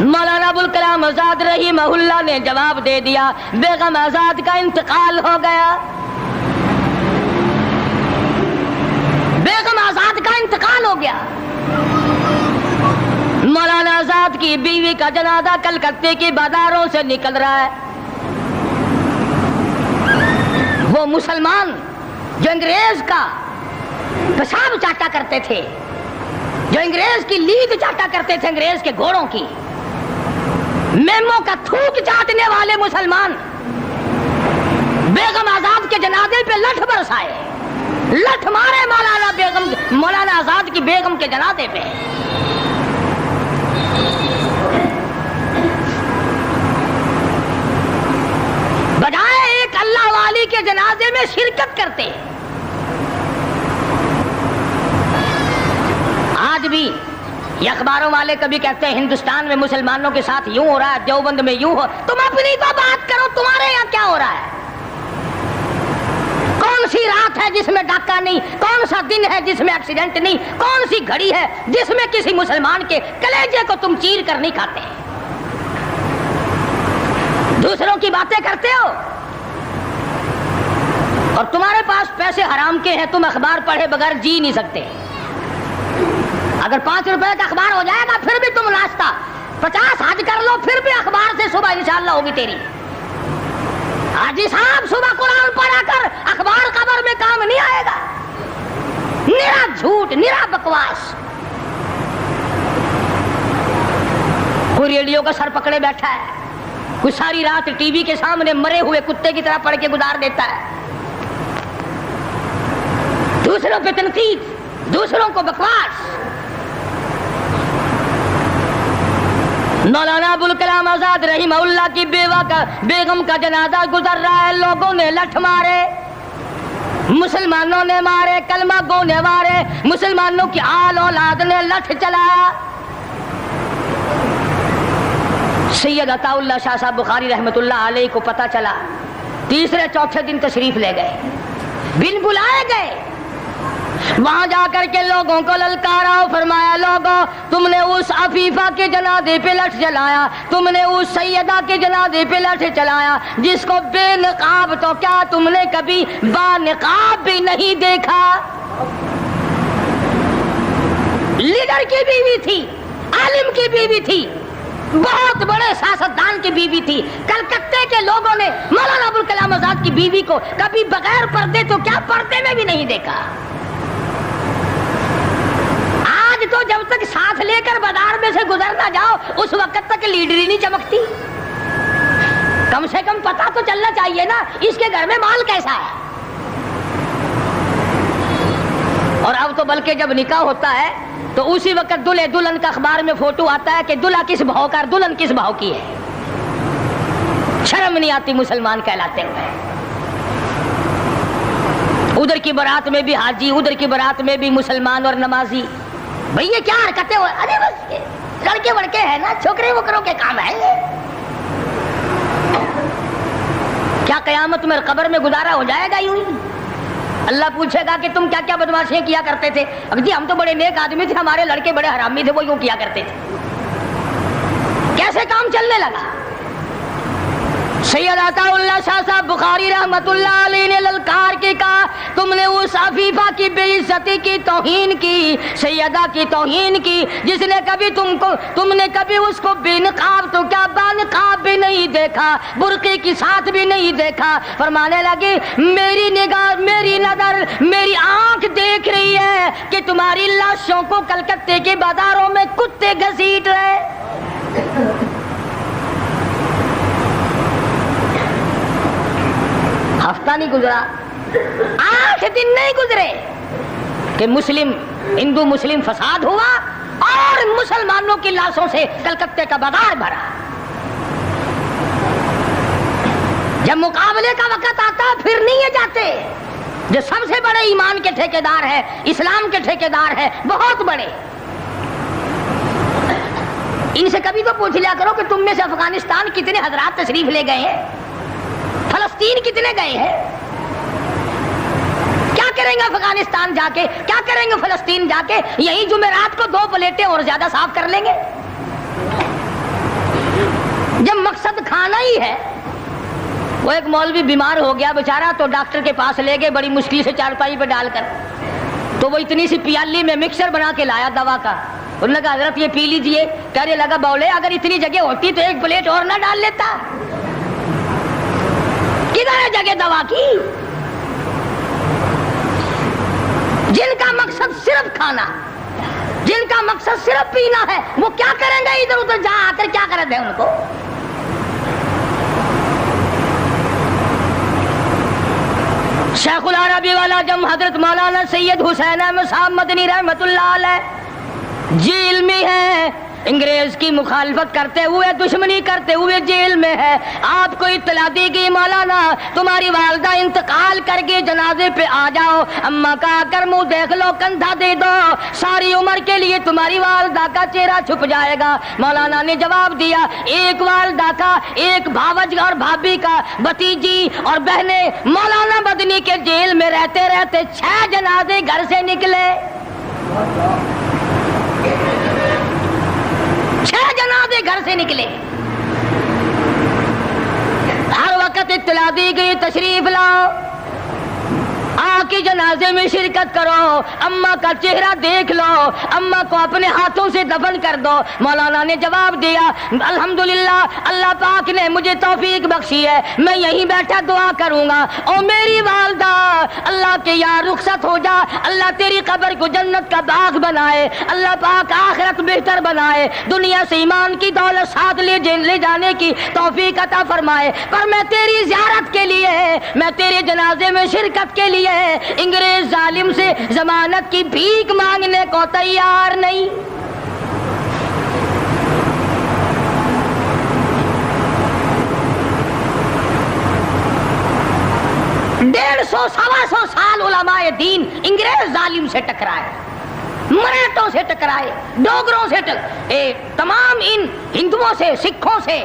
مولانا ابوالکلام آزاد رحمہ اللہ نے جواب دے دیا بیگم آزاد کا انتقال ہو گیا، بیگم آزاد کا انتقال ہو گیا۔ مولانا آزاد کی بیوی کا جنازہ کلکتے کی بازاروں سے نکل رہا ہے۔ وہ مسلمان جو انگریز کا پیشاب چاٹا کرتے تھے، جو انگریز کی لید چاٹا کرتے تھے، انگریز کے گھوڑوں کی، میموں کا تھوک چاٹنے والے مسلمان بیگم آزاد کے جنازے پہ لٹھ برسائے، لٹھ مارے مولانا آزاد کی بیگم کے جنازے پہ۔ بجائے ایک اللہ والی کے جنازے میں شرکت کرتے، آج بھی یہ اخباروں والے کبھی کہتے ہیں ہندوستان میں مسلمانوں کے ساتھ یوں ہو رہا ہے، دیوبند میں یوں ہو، تم اپنی تو بات کرو، تمہارے یہاں کیا ہو رہا ہے؟ کون سی رات ہے جس میں ڈاکہ نہیں، کون سا دن ہے جس میں ایکسیڈنٹ نہیں، کون سی گھڑی ہے جس میں کسی مسلمان کے کلیجے کو تم چیر کر نہیں کھاتے؟ دوسروں کی باتیں کرتے ہو اور تمہارے پاس پیسے حرام کے ہیں، تم اخبار پڑھے بغیر جی نہیں سکتے۔ اگر 5 روپے کا اخبار ہو جائے گا پھر بھی تم ناشتہ، 50 حج کر لو پھر بھی اخبار سے صبح انشاءاللہ ہوگی تیری۔ حاجی صاحب صبح قرآن پڑھا کر اخبار خبر میں کام نہیں آئے گا، نرا جھوٹ، نرا بکواس۔ کوئی ریڈیو کا سر پکڑے بیٹھا ہے، کوئی ساری رات ٹی وی کے سامنے مرے ہوئے کتے کی طرح پڑھ کے گزار دیتا ہے، دوسروں پہ تنقید، دوسروں کو بکواس۔ مولانا ابوالکلام آزاد رحمہ اللہ کی بیگم کا جنازہ گزر رہا ہے، لوگوں نے لٹھ مارے، مسلمانوں نے مارے، کلمہ گو نے مارے، مسلمانوں کی آل اولاد نے لٹھ چلایا۔ سید عطا اللہ شاہ صاحب بخاری رحمت اللہ علیہ کو پتہ چلا، تیسرے چوتھے دن تشریف لے گئے، بن بلائے گئے، وہاں جا کر کے لوگوں کو للکارا، فرمایا لوگوں تم نے اس عفیفہ کے جنازے پہ لٹھ جلایا، تم نے اس سیدہ کے جنازے پہ لٹھ چلایا جس کو بے نقاب تو کیا تم نے کبھی با نقاب بھی نہیں دیکھا۔ لیڈر کی بیوی تھی، عالم کی بیوی تھی، بہت بڑے سیاستدان کی بیوی تھی۔ کلکتے کے لوگوں نے مولانا ابوالکلام آزاد کی بیوی کو کبھی بغیر پردے تو کیا پردے میں بھی نہیں دیکھا۔ آج تو جب تک ساتھ لے کر بازار میں سے گزر نہ جاؤ اس وقت تک لیڈری نہیں چمکتی۔ کم سے کم پتہ تو چلنا چاہیے نا اس کے گھر میں مال کیسا ہے۔ اور اب تو بلکہ جب نکاح ہوتا ہے تو اسی وقت دلہے دلہن کا اخبار میں فوٹو آتا ہے کہ دلہا کس بھاؤ کا دلہن کس بھاؤ کی ہے۔ شرم نہیں آتی مسلمان کہلاتے ہوئے۔ ادھر کی بارات میں بھی حاجی، ادھر کی بارات میں بھی مسلمان اور نمازی۔ بھئی یہ کیا حرکتیں ہو، ارے بس لڑکے وڑکے ہیں نا، چھوکرے وکروں کے کام ہے یہ۔ کیا قیامت میں قبر میں گزارا ہو جائے گا یوں ہی؟ اللہ پوچھے گا کہ تم کیا کیا بدماشیاں کیا کرتے تھے؟ اب جی ہم تو بڑے نیک آدمی تھے، ہمارے لڑکے بڑے حرامی تھے، وہ یوں کیا کرتے تھے۔ کیسے کام چلنے لگا؟ سید عطا اللہ شاہ صاحب بخاری رحمت اللہ علیہ نے للکار کے کہا تم نے اس عفیفہ کی بے عزتی کی، توہین کی، سیدہ کی توہین کی جس نے کبھی تم نے کبھی اس کو بے نقاب تو کیا با نقاب بھی نہیں دیکھا، برقعے کے ساتھ بھی نہیں دیکھا۔ فرمانے لگے میری نگاہ، میری نظر، میری آنکھ دیکھ رہی ہے کہ تمہاری لاشوں کو کلکتے کے بازاروں میں کتے گھسیٹ رہے۔ ہفتہ نہیں گزرا، 8 دن نہیں گزرے کہ ہندو مسلم فساد ہوا اور مسلمانوں کی لاشوں سے کلکتے کا بازار بھرا۔ جب مقابلے کا وقت آتا پھر نہیں یہ جاتے۔ جو سب سے بڑے ایمان کے ٹھیکیدار ہے، اسلام کے ٹھیکیدار ہے، بہت بڑے، ان سے کبھی تو پوچھ لیا کرو کہ تم میں سے افغانستان کتنے حضرات تشریف لے گئے ہیں، فلسطین کتنے گئے ہیں، کیا کریں گے افغانستان جا کے، کیا کریں گے فلسطین جا کے؟ یہی جمعرات کو 2 پلیٹیں اور زیادہ صاف کر لیں گے۔ جب مقصد کھانا ہی ہے۔ وہ ایک مولوی بیمار ہو گیا بیچارہ، تو ڈاکٹر کے پاس لے گئے بڑی مشکل سے چارپائی پہ ڈال کر، تو وہ اتنی سی پیالی میں مکسر بنا کے لایا دوا کا۔ انہوں نے کہا حضرت یہ پی لیجئے۔ کہنے لگا بولے اگر اتنی جگہ ہوتی تو 1 پلیٹ اور نہ ڈال لیتا۔ کدھر ہے جگہ دوا کی؟ جن کا مقصد صرف کھانا، جن کا مقصد صرف پینا ہے، وہ کیا کریں گے ادھر ادھر جا کر؟ کیا کریں دیں ان کو؟ شیخ العربی والا جم حضرت مولانا سید حسین احمد صاحب مدنی رحمت اللہ علیہ جیل میں ہے، انگریز کی مخالفت کرتے ہوئے، دشمنی کرتے ہوئے جیل میں ہے۔ آپ کو اطلاع دی گئی مولانا تمہاری والدہ انتقال کر گئی، جنازے پہ آ جاؤ۔ اماں کا آ کر منہ دیکھ لو، کندھا دے دو، ساری عمر کے لیے تمہاری والدہ کا چہرہ چھپ جائے گا۔ مولانا نے جواب دیا ایک والدہ کا، ایک بھاوج اور بھابھی کا، بھتیجی اور بہنیں مولانا مدنی کے جیل میں رہتے رہتے 6 جنازے گھر سے نکلے، 6 جنازے گھر سے نکلے۔ ہر وقت اطلاع دی گئی تشریف لاؤ، آ کے جنازے میں شرکت کرو، اماں کا چہرہ دیکھ لو، اماں کو اپنے ہاتھوں سے دفن کر دو۔ مولانا نے جواب دیا الحمدللہ اللہ پاک نے مجھے توفیق بخشی ہے، میں یہیں بیٹھا دعا کروں گا۔ او میری والدہ، اللہ کے یار رخصت ہو جا، اللہ تیری قبر کو جنت کا باغ بنائے، اللہ پاک آخرت بہتر بنائے، دنیا سے ایمان کی دولت ساتھ لے جانے کی توفیق عطا فرمائے۔ پر میں تیری زیارت کے لیے، میں تیرے جنازے میں شرکت کے لیے انگریز ظالم سے ضمانت کی بھیک مانگنے کو تیار نہیں۔ 150-125 سال علماء دین انگریز ظالم سے ٹکرائے، مراٹھوں سے ٹکرائے، ڈوگروں سے تمام ان ہندوؤں سے، سکھوں سے،